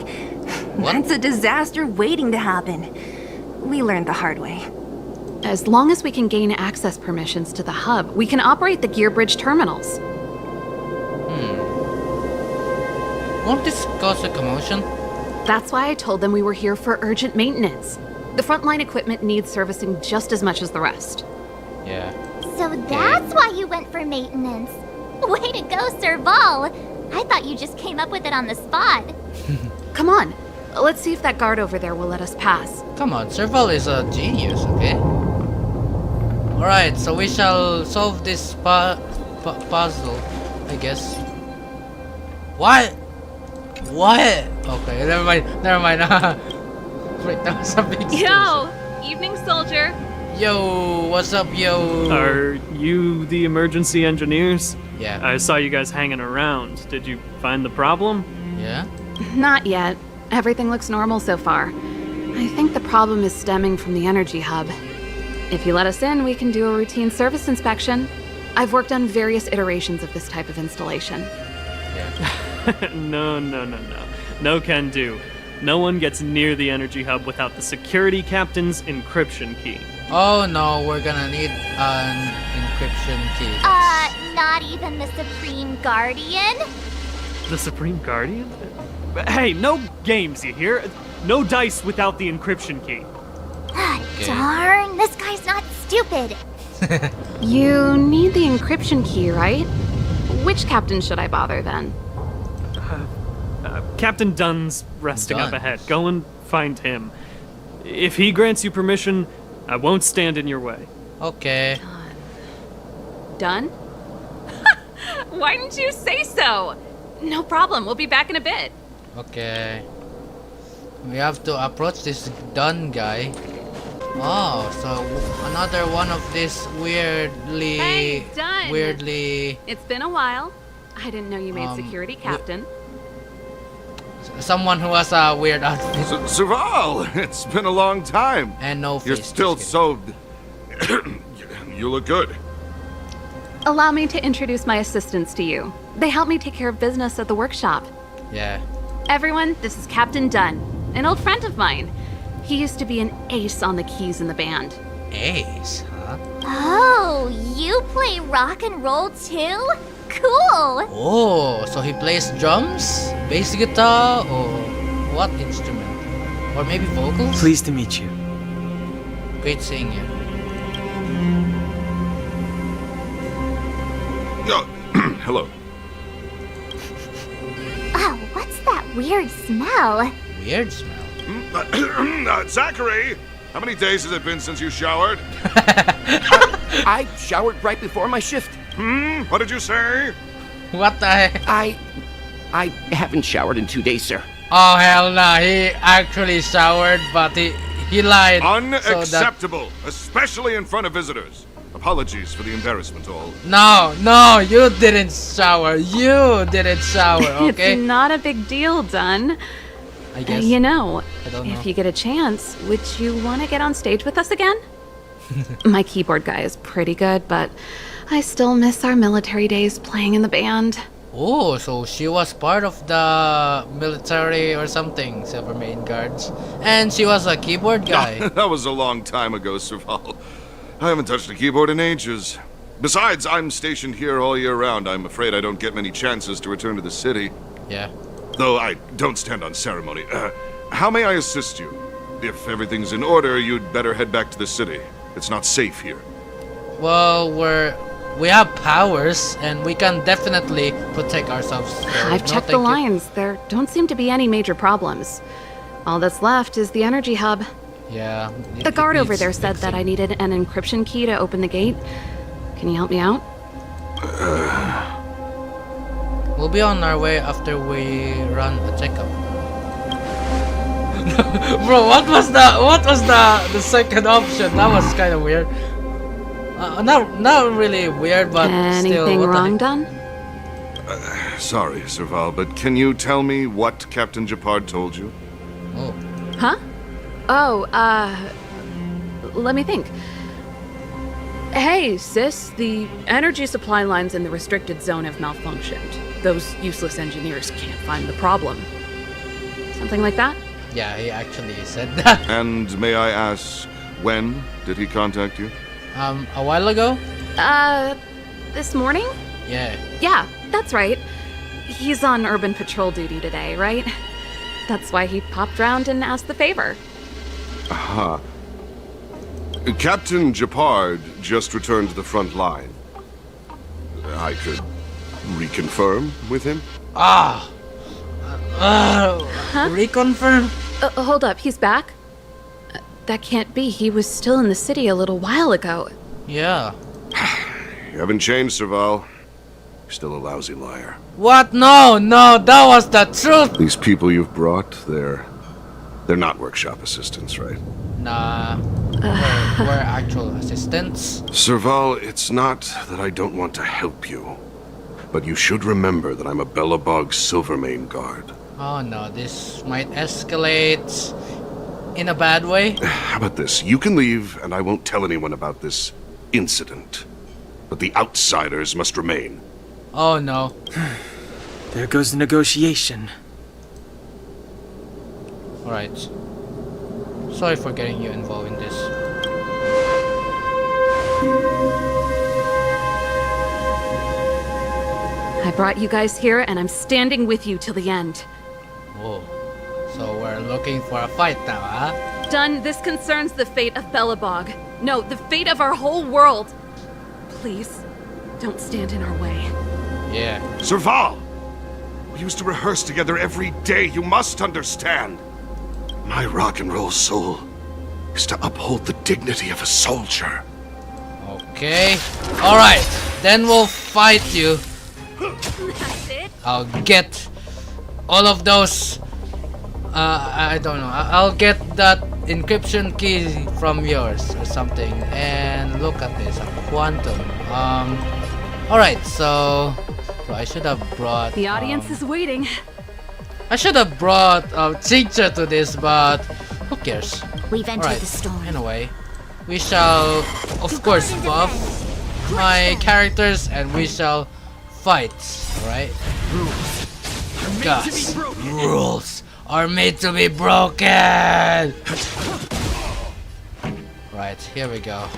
What? That's a disaster waiting to happen. We learned the hard way. As long as we can gain access permissions to the hub, we can operate the gear bridge terminals. Won't this cause a commotion? That's why I told them we were here for urgent maintenance. The frontline equipment needs servicing just as much as the rest. Yeah. So that's why you went for maintenance. Way to go, Serval. I thought you just came up with it on the spot. Come on, let's see if that guard over there will let us pass. Come on, Serval is a genius, okay? Alright, so we shall solve this puzzle, I guess. What? What? Okay, never mind. Wait, that was a big Yo, evening soldier. Yo, what's up, yo? Are you the emergency engineers? Yeah. I saw you guys hanging around. Did you find the problem? Yeah? Not yet. Everything looks normal so far. I think the problem is stemming from the energy hub. If you let us in, we can do a routine service inspection. I've worked on various iterations of this type of installation. Yeah. No. No can do. No one gets near the energy hub without the security captain's encryption key. Oh no, we're gonna need an encryption key. Not even the Supreme Guardian? The Supreme Guardian? Hey, no games, you hear? No dice without the encryption key. Darn, this guy's not stupid. You need the encryption key, right? Which captain should I bother then? Captain Dunn's resting up Dunn. ahead. Go and find him. If he grants you permission, I won't stand in your way. Okay. Done? Why didn't you say so? No problem, we'll be back in a bit. Okay. We have to approach this Dunn guy. Oh, so another one of this weirdly... Hey, done. Weirdly... It's been a while. I didn't know you made security captain. Someone who has a weird outfit. Serval, it's been a long time. And no face. You're still just so... You look good. Allow me to introduce my assistants to you. They help me take care of business at the workshop. kidding. Yeah. Everyone, this is Captain Dunn, an old friend of mine. He used to be an ace on the keys in the band. Ace, huh? Oh, you play rock and roll too? Cool! Oh, so he plays drums, bass guitar, or what instrument? Or maybe vocals? Pleased to meet you. Great seeing you. Oh, hello. Oh, what's that weird smell? Weird smell. Zachary, how many days has it been since you showered? I showered right before my shift. What did you say? What the heck? I haven't showered in 2 days, sir. Oh hell nah, he actually showered, but he lied. Unacceptable, especially in front of visitors. Apologies for the embarrassment, all. No, you didn't shower. You didn't shower, okay? It's not a big deal, Dunn. I guess. You know, I don't know. if you get a chance, would you want to get on stage with us again? My keyboard guy is pretty good, but I still miss our military days playing in the band. Oh, so she was part of the military or something, Silvermane Guards. And she was a keyboard guy. That was a long time ago, Serval. I haven't touched a keyboard in ages. Besides, I'm stationed here all year round. I'm afraid I don't get many chances to return to the city. Yeah. Though I don't stand on ceremony. How may I assist you? If everything's in order, you'd better head back to the city. It's not safe here. Well, we have powers, and we can definitely protect ourselves. So I've checked the lines. There don't seem to be any major problems. All that's left is the energy hub. Yeah. The guard over there said that I needed an encryption key to open the gate. Can you help me out? We'll be on our way after we run a checkup. Bro, what was the second option? That was kind of weird. Not really weird, but still. Anything wrong, Dunn? Sorry, Serval, but can you tell me what Captain Gepard told you? Oh. Huh? Oh, let me think. Hey, sis, the energy supply lines in the restricted zone have malfunctioned. Those useless engineers can't find the problem. Something like that? Yeah, he actually said that. And may I ask, when did he contact you? A while ago? This morning? Yeah. Yeah, that's right. He's on urban patrol duty today, right? That's why he popped round and asked the favor. Aha. Captain Gepard just returned to the front line. I could reconfirm with him? Reconfirm? Hold up, he's back? That can't be. He was still in the city a little while ago. Yeah. You haven't changed, Serval. You're still a lousy liar. What? No, that was the truth. These people you've brought, they're not workshop assistants, right? Nah. We're actual assistants. Serval, it's not that I don't want to help you. But you should remember that I'm a Belobog Silvermane Guard. Oh no, this might escalate in a bad way. How about this? You can leave, and I won't tell anyone about this incident. But the outsiders must remain. Oh no. There goes the negotiation. Alright. Sorry for getting you involved in this. I brought you guys here, and I'm standing with you till the end. Whoa. So we're looking for a fight now, huh? Dunn, this concerns the fate of Belobog. No, the fate of our whole world. Please, don't stand in our way. Yeah. Serval! We used to rehearse together every day, you must understand. My rock and roll soul is to uphold the dignity of a soldier. Okay. Alright. Then we'll fight you. That's it? I'll get all of those. I don't know. I'll get that encryption key from yours or something. And look at this, a quantum. Alright, so I should have brought The audience is waiting. I should have brought Tincture to this, but who cares? We've entered Alright, the storm. anyway, we shall of course buff my characters and we shall fight, alright? Guys, rules are made to be broken! Right, here we go.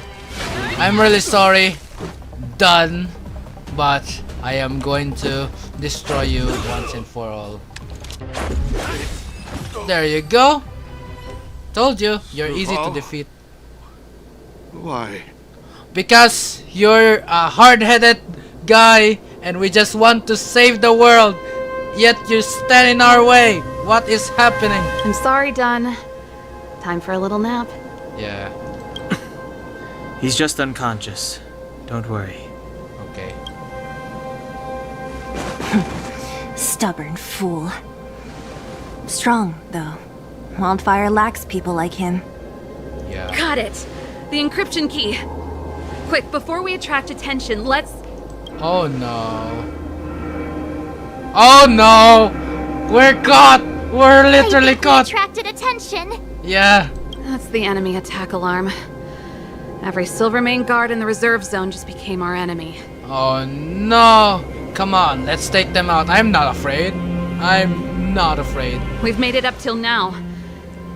I'm really sorry, done, but I am going to destroy you once and for all. There you go. Told you, you're easy to defeat. Why? Because you're a hard-headed guy and we just want to save the world. Yet you stand in our way. What is happening? I'm sorry, Dun. Time for a little nap. Yeah, He's just unconscious. Don't worry. okay. Stubborn fool. Strong, though. Wildfire lacks people like him. Yeah. Got it! The encryption key! Quick, before we attract attention, let's... Oh no. Oh no! We're caught! We're literally I think we caught! attracted attention. Yeah. That's the enemy attack alarm. Every Silvermane Guard in the reserve zone just became our enemy. Oh no! Come on, let's take them out. I'm not afraid. I'm not afraid. We've made it up till now.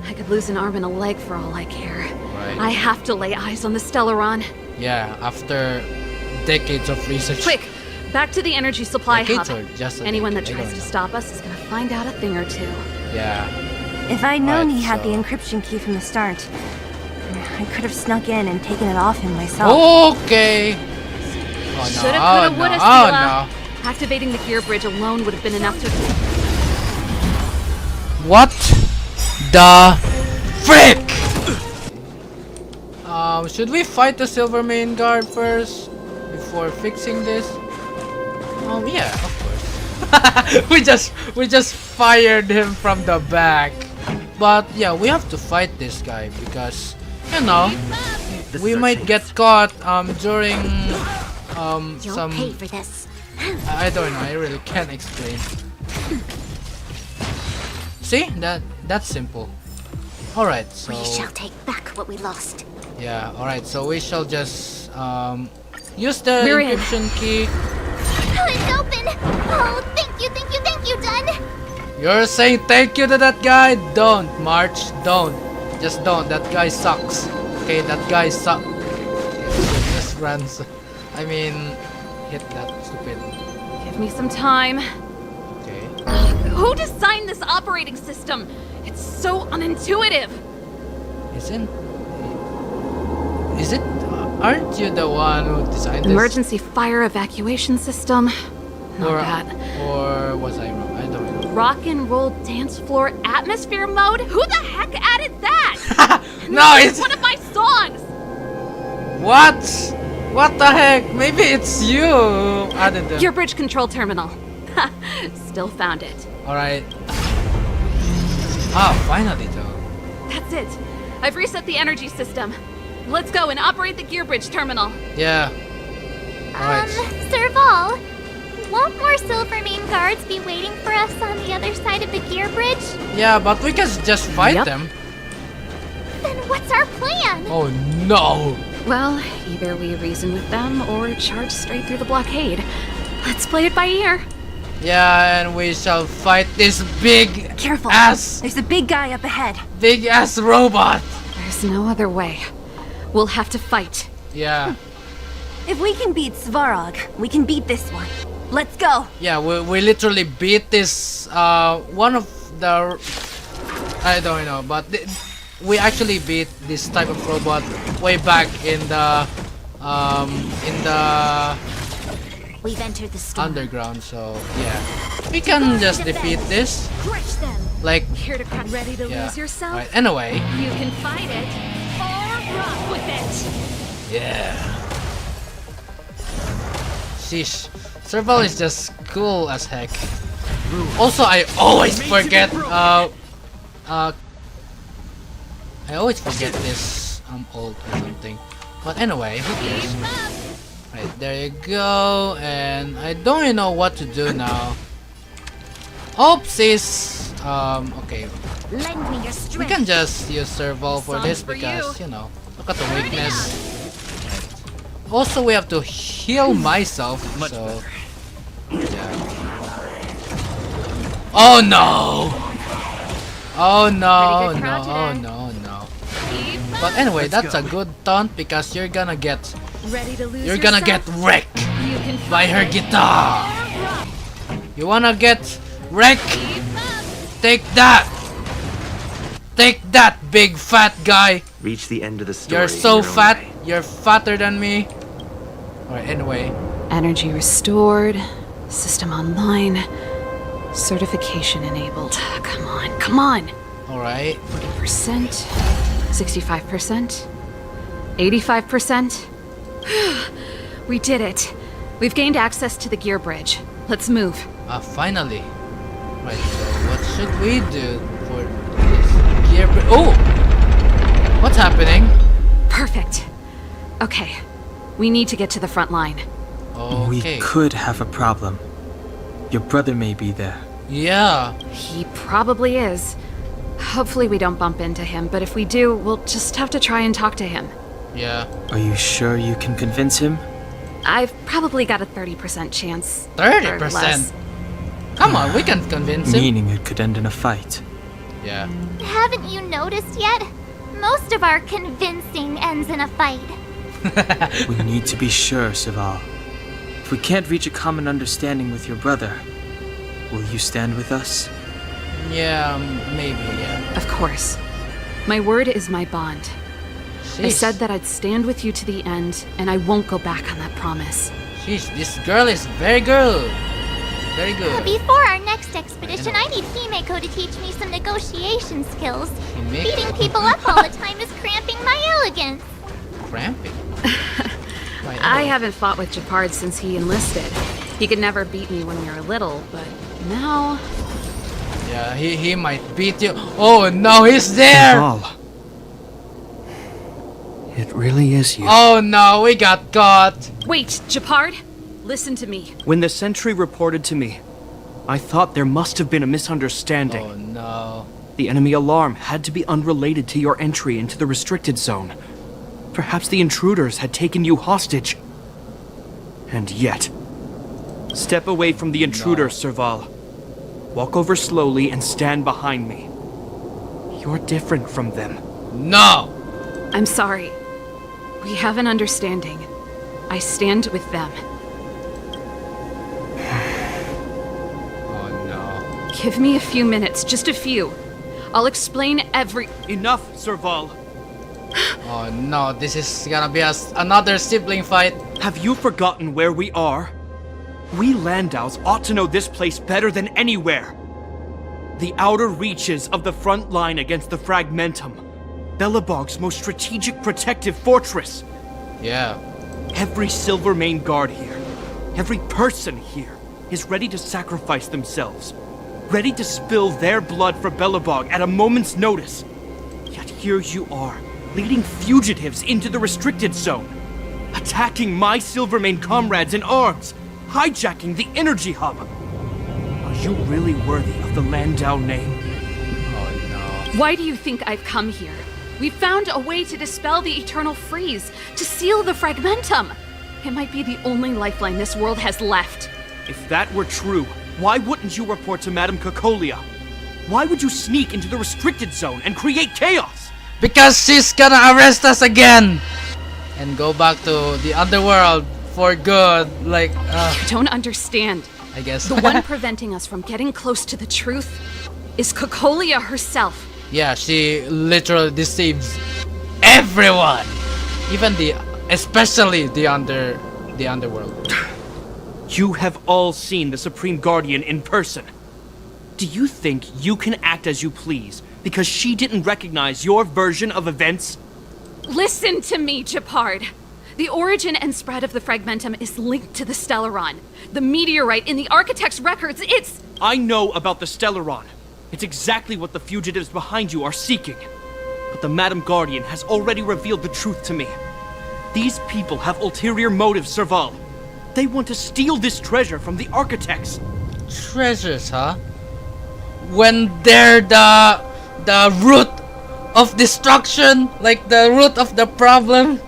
I could lose an arm and a leg for all I care. Right. I have to lay eyes on the Stellaron. Yeah, after decades of research. Quick, back to the energy supply Decades hub. or just a Anyone that decade? I tries to don't stop us is gonna find out a thing or two. Yeah. If I'd known Right, he had so- the encryption key from the start, I could have snuck in and taken it off him myself. Okay. Oh no. Shoulda, Oh coulda, no. woulda, Oh Seele. no. Activating the gear bridge alone would have been enough to... What the frick? Should we fight the Silvermane Guard first before fixing this? Yeah, of course. we just fired him from the back. But yeah, we have to fight this guy because you know we might get caught during You'll some pay for this. I don't know, I really can't explain. See? That's simple. Alright, so We shall take back what we lost. yeah, alright, so we shall just use the We're in. encryption key. Oh, it's open. Oh, thank you, Dun. You're saying thank you to that guy? Don't, March, don't. Just don't. That guy sucks. Okay, that guy sucks. Just runs. I mean, hit that stupid. Give me some time. Okay. Who designed this operating system? It's so unintuitive. Is it? Aren't you the one who designed this? Emergency fire evacuation system. Not or, that. or was I wrong? I don't know. Rock and roll dance floor atmosphere mode? Who the heck added that? No, it's one of my songs. what? What the heck? Maybe it's you who added them. Gear bridge control terminal. Still found it. Alright. Ah, finally though. That's it. I've reset the energy system. Let's go and operate the gear bridge terminal. Yeah. Alright. Serval, won't more Silvermane Guards be waiting for us on the other side of the gear bridge? Yeah, but we can just fight Yep. them. Then what's our plan? Oh no! Well, either we reason with them or charge straight through the blockade. Let's play it by ear. Yeah, and we shall fight this big Careful. ass There's a big guy up ahead. robot. There's no other way. We'll have to fight. Yeah. If we can beat Svarog, we can beat this one. Let's go. Yeah, we literally beat this one of the I don't know, but we actually beat this type of robot way back in the We've entered the storm. underground, so yeah. We can just defeat this. Crush them. Like Here to come ready to yeah. lose yourself? Right, anyway. You can fight it or rock with it. Yeah. Sheesh. Serval is just cool as heck. I always forget this. I'm old or something. But anyway, who cares? Right, there you go. And I don't even know what to do now. Oopsies. Okay. Lend me your strength. We can just use Serval for this because, you know, look at the weakness. Right. Also, we have to heal myself, so... Yeah. Oh no! Oh no, no, oh no, no. But anyway, that's a good taunt because you're gonna get... You're gonna get wrecked by her guitar! You wanna get wrecked? Take that! Take that, big fat guy! Reach the end of the story. You're so in your own fat. way. You're fatter than me. Alright, anyway. Energy restored. System online. Certification enabled. Come on, come on! Alright. 40%. 65%. 85%. We did it. We've gained access to the gear bridge. Let's move. Finally. Right, so what should we do for this gear bridge? Oh! What's happening? Perfect. Okay. We need to get to the front line. Okay. We could have a problem. Your brother may be there. Yeah. He probably is. Hopefully we don't bump into him, but if we do, we'll just have to try and talk to him. Yeah. Are you sure you can convince him? I've probably got a 30% chance. 30%? Come on, we can convince him. Meaning it could end in a fight. Yeah. Haven't you noticed yet? Most of our convincing ends in a fight. We need to be sure, Serval. If we can't reach a common understanding with your brother, will you stand with us? Yeah, maybe, yeah. Of course. My word is my bond. I said that I'd stand with you to the end, and I won't go back on that promise. Sheesh, this girl is very good. Very good. Before our next expedition, I need Himeko to teach me some negotiation skills. Beating people up all the time is cramping my elegance. Cramping? I haven't fought with Gepard since he enlisted. He could never beat me when we were little, but now... Yeah, he might beat you. Oh no, he's there! Serval. It really is you. Oh no, we got caught. Wait, Gepard? Listen to me. When the sentry reported to me, I thought there must have been a misunderstanding. Oh no. The enemy alarm had to be unrelated to your entry into the restricted zone. Perhaps the intruders had taken you hostage. And yet... Step away from the intruder, Serval. Walk over slowly and stand behind me. You're different from them. No! I'm sorry. We have an understanding. I stand with them. Oh no. Give me a few minutes, just a few. I'll explain every... Enough, Serval. Oh no, this is gonna be another sibling fight. Have you forgotten where we are? We Landaus ought to know this place better than anywhere. The outer reaches of the front line against the Fragmentum. Belobog's most strategic protective fortress. Yeah. Every Silvermane Guard here, every person here, is ready to sacrifice themselves. Ready to spill their blood for Belobog at a moment's notice. Yet here you are, leading fugitives into the restricted zone. Attacking my Silvermane comrades in arms. Hijacking the energy hub. Are you really worthy of the Landau name? Oh no. Why do you think I've come here? We found a way to dispel the eternal freeze, to seal the Fragmentum. It might be the only lifeline this world has left. If that were true, why wouldn't you report to Madame Cocolia? Why would you sneak into the restricted zone and create chaos? Because she's gonna arrest us again! And go back to the underworld for good, like, You don't understand. I guess. The one preventing us from getting close to the truth is Cocolia herself. Yeah, she literally deceives everyone! Even especially the underworld. You have all seen the Supreme Guardian in person. Do you think you can act as you please because she didn't recognize your version of events? Listen to me, Gepard. The origin and spread of the Fragmentum is linked to the Stellaron. The meteorite in the Architect's records, it's... I know about the Stellaron. It's exactly what the fugitives behind you are seeking. But the Madam Guardian has already revealed the truth to me. These people have ulterior motives, Serval. They want to steal this treasure from the architects. Treasures, huh? When they're the root of destruction, like the root of the problem.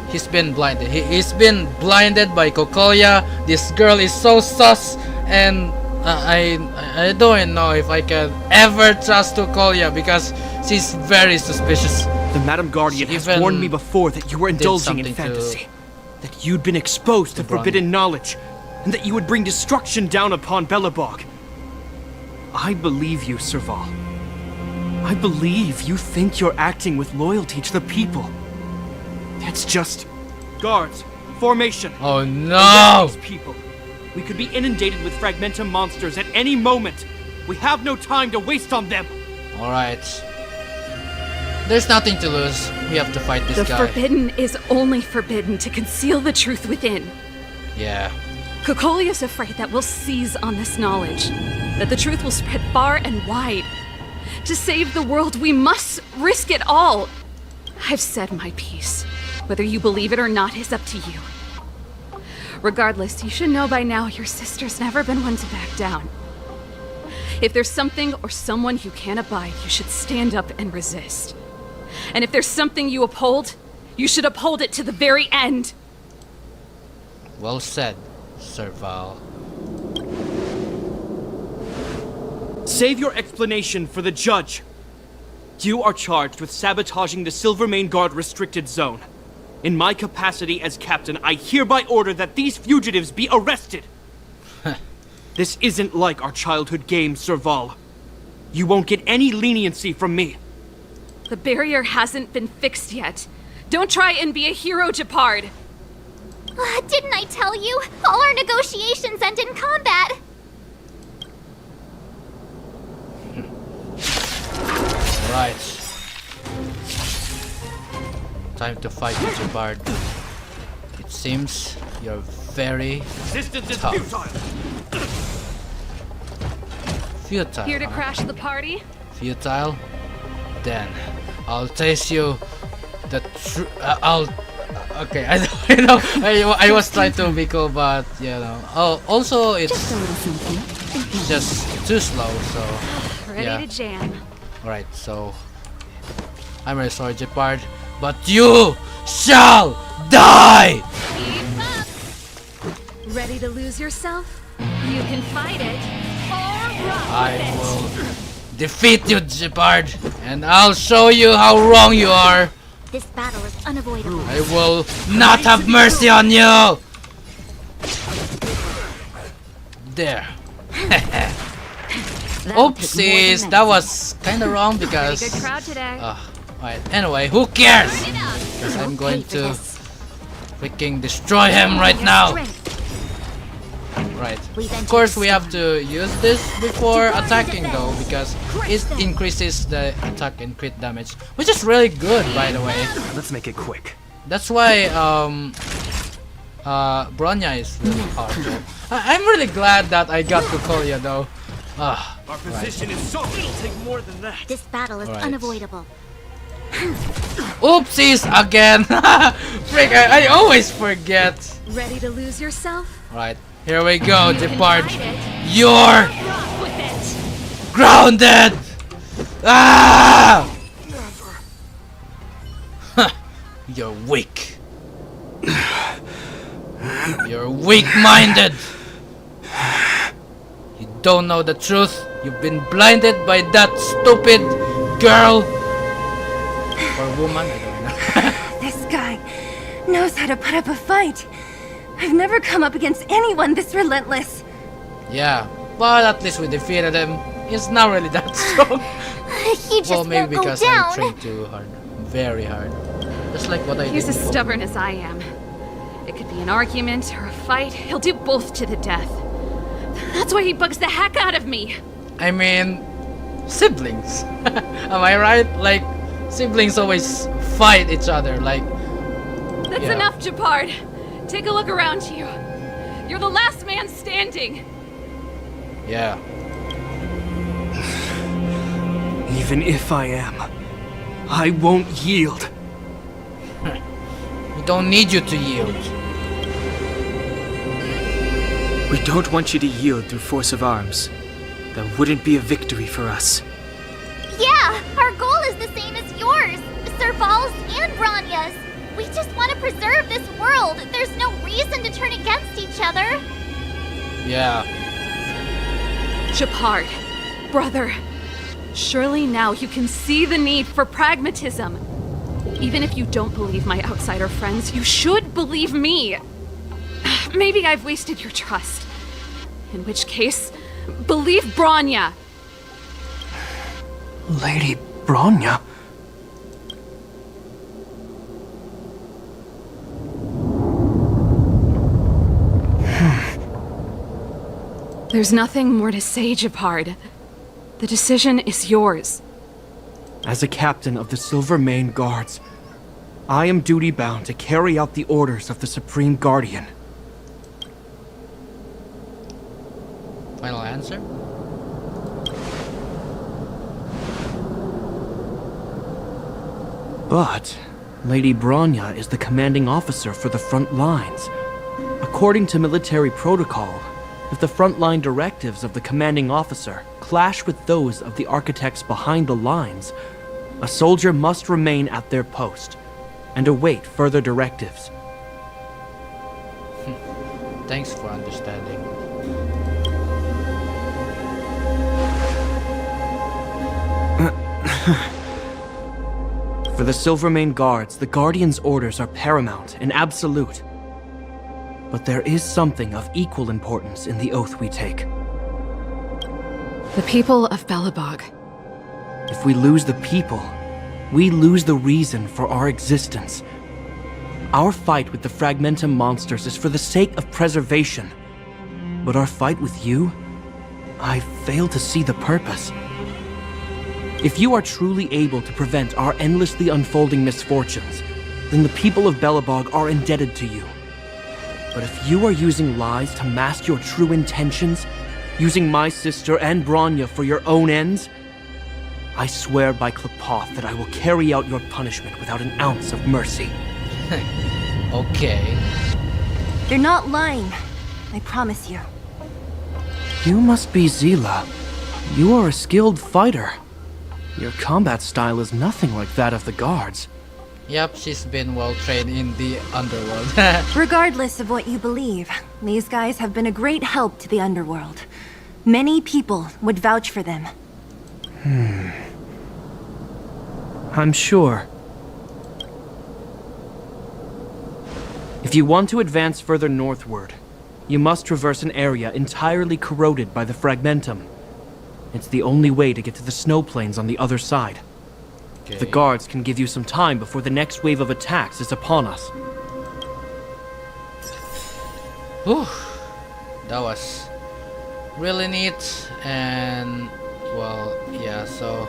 He's been blinded. He's been blinded by Cocolia. This girl is so sus, and I don't know if I can ever trust Cocolia because she's very suspicious. The Madam Guardian has warned me before that you were indulging in fantasy, that you'd been exposed to forbidden knowledge, and that you would bring destruction down upon Belobog. I believe you, Serval. I believe you think you're acting with loyalty to the people. It's just... Guards, formation. Oh no! These people. We could be inundated with Fragmentum monsters at any moment. We have no time to waste on them. Alright. There's nothing to lose. We have to fight this guy. The forbidden is only forbidden to conceal the truth within. Yeah. Cocolia is afraid that we'll seize on this knowledge, that the truth will spread far and wide. To save the world, we must risk it all. I've said my piece. Whether you believe it or not is up to you. Regardless, you should know by now your sister's never been one to back down. If there's something or someone you can't abide, you should stand up and resist. And if there's something you uphold, you should uphold it to the very end. Well said, Serval. Save your explanation for the judge. You are charged with sabotaging the Silvermane Guard restricted zone. In my capacity as captain, I hereby order that these fugitives be arrested. This isn't like our childhood game, Serval. You won't get any leniency from me. The barrier hasn't been fixed yet. Don't try and be a hero, Gepard. Didn't I tell you? All our negotiations end in combat. Right. Time to fight with Gepard. It seems you're very tough. Futile. Here to crash the party? Futile? Then I'll taste you the okay, I was trying to be cool, but you know. Oh, also it's just too slow, so Ready to jam. Alright, so I'm really sorry, Gepard, but you shall die! Ready to lose yourself? You can fight it, or rock I with it. will defeat you, Gepard, and I'll show you how wrong you are. This battle is unavoidable. I will not have mercy on you! There. Oopsies, that was kinda wrong because... Good crowd today. Alright, anyway, who cares? Because I'm going to freaking destroy him right now. Right. Of course, we have to use this before attacking though, because it increases the attack and crit damage, which is really good, by the way. Let's make it quick. That's why Bronya is really powerful. I'm really glad that I got Cocolia though. Our position is so it'll take more than that. This battle is unavoidable. Oopsies again! Frick, I always forget. Ready to lose yourself? Right, here we go, You can Gepard. fight it, You're rock with it. grounded! Ah! You're weak. You're weak-minded. You don't know the truth. You've been blinded by that stupid girl. Or woman, I don't know. This guy knows how to put up a fight. I've never come up against anyone this relentless. Yeah, but at least we defeated him. He's not really that strong. He just Well, maybe won't go because down. I trained too hard. Very hard. Just like what I did He's as before. stubborn as I am. It could be an argument or a fight. He'll do both to the death. That's why he bugs the heck out of me. I mean, siblings. Am I right? Like, siblings always fight each other. Like, That's yeah. enough, Gepard. Take a look around you. You're the last man standing. Yeah. Even if I am, I won't yield. We don't need you to yield. We don't want you to yield through force of arms. That wouldn't be a victory for us. Yeah, our goal is the same as yours, Serval's and Bronya's. We just want to preserve this world. There's no reason to turn against each other. Yeah. Gepard, brother, surely now you can see the need for pragmatism. Even if you don't believe my outsider friends, you should believe me. Maybe I've wasted your trust. In which case, believe Bronya. Lady Bronya? There's nothing more to say, Gepard. The decision is yours. As a captain of the Silvermane Guards, I am duty-bound to carry out the orders of the Supreme Guardian. Final answer? But Lady Bronya is the commanding officer for the front lines. According to military protocol, if the frontline directives of the commanding officer clash with those of the architects behind the lines, a soldier must remain at their post and await further directives. Thanks for understanding. For the Silvermane Guards, the Guardian's orders are paramount and absolute. But there is something of equal importance in the oath we take. The people of Belobog. If we lose the people, we lose the reason for our existence. Our fight with the Fragmentum monsters is for the sake of preservation. But our fight with you, I fail to see the purpose. If you are truly able to prevent our endlessly unfolding misfortunes, then the people of Belobog are indebted to you. But if you are using lies to mask your true intentions, using my sister and Bronya for your own ends, I swear by Klepoth that I will carry out your punishment without an ounce of mercy. Okay. You're not lying. I promise you. You must be Seele. You are a skilled fighter. Your combat style is nothing like that of the guards. Yep, she's been well trained in the underworld. Regardless of what you believe, these guys have been a great help to the underworld. Many people would vouch for them. I'm sure. If you want to advance further northward, you must traverse an area entirely corroded by the Fragmentum. It's the only way to get to the snow plains on the other side. Okay. The guards can give you some time before the next wave of attacks is upon us. Whew. That was really neat, and well, yeah, so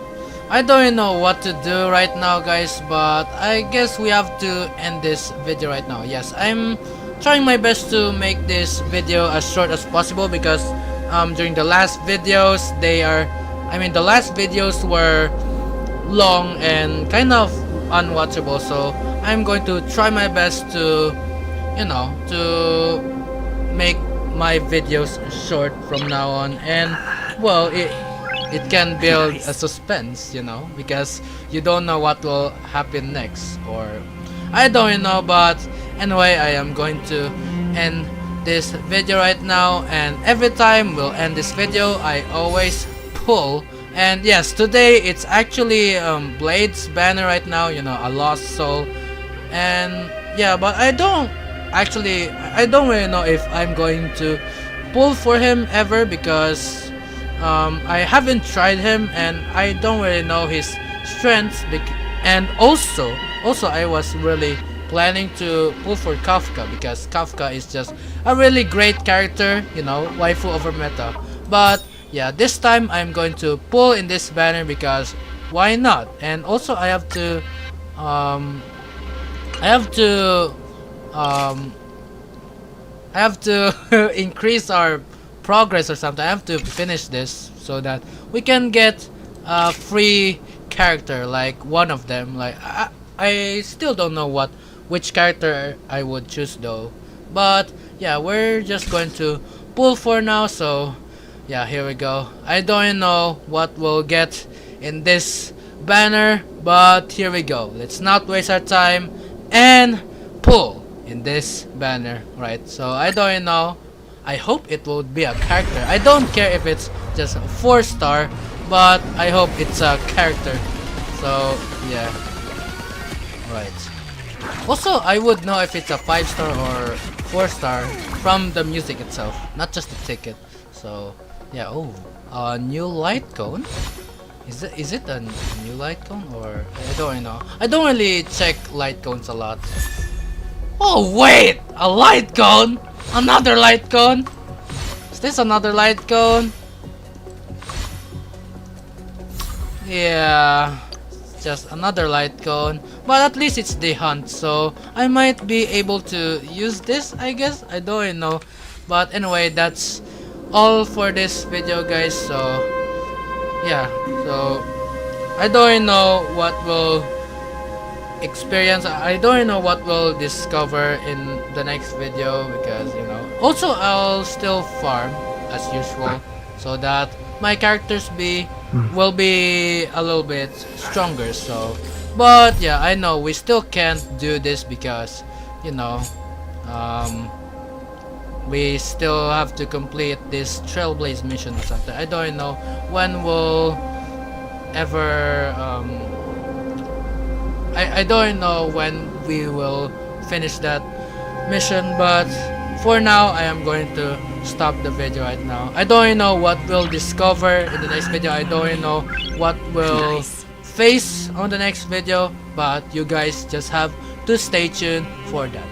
I don't know what to do right now, guys, but I guess we have to end this video right now. Yes, I'm trying my best to make this video as short as possible because during the last videos the last videos were long and kind of unwatchable, so I'm going to try my best to to make my videos short from now on, and well, it can build a suspense, because you don't know what will happen next, or I don't know. But anyway, I am going to end this video right now, and every time we'll end this video I always pull. And yes, today it's actually Blade's banner right now, a lost soul. And yeah, but I don't really know if I'm going to pull for him ever, because I haven't tried him and I don't really know his strengths. And also I was really planning to pull for Kafka, because Kafka is just a really great character, waifu over meta. But yeah, this time I'm going to pull in this banner because why not? And also I have to increase our progress or something. I have to finish this so that we can get free character, like one of them. Like I still don't know which character I would choose though. But yeah, we're just going to pull for now. So yeah, here we go. I don't know what we'll get in this banner, but here we go. Let's not waste our time and pull in this banner, right? So I don't know. I hope it will be a character. I don't care if it's just a 4-star, but I hope it's a character. So yeah, right. Also, I would know if it's a 5-star or 4-star from the music itself, not just the ticket. So yeah. Oh, a new light cone. Is it a new light cone, or I don't know. I don't really check light cones a lot. Oh wait, a light cone. Another light cone? Is this another light cone? Yeah, just another light cone. But at least it's the hunt, so I might be able to use this, I guess. I don't know. But anyway, that's all for this video, guys. So yeah, so I don't know what will experience. I don't know what we'll discover in the next video, because you know, also I'll still farm as usual so that my characters will be a little bit stronger. So but yeah, I know we still can't do this because you know, we still have to complete this Trailblaze mission or something. I don't know when we'll ever I don't know when we will finish that mission, but for now I am going to stop the video right now. I don't know what we'll discover in the next video. I don't know what we'll face on the next video, but you guys just have to stay tuned for that.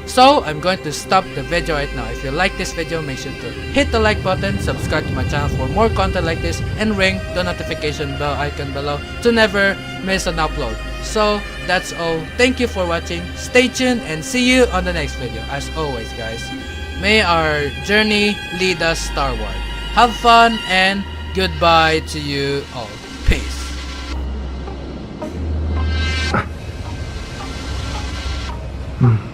So I'm going to stop the video right now. If you like this video, make sure to hit the like button, subscribe to my channel for more content like this, and ring the notification bell icon below to never miss an upload. So that's all. Thank you for watching. Stay tuned and see you on the next video. As always, guys, may our journey lead us starward. Have fun and goodbye to you all. Peace. Hmm.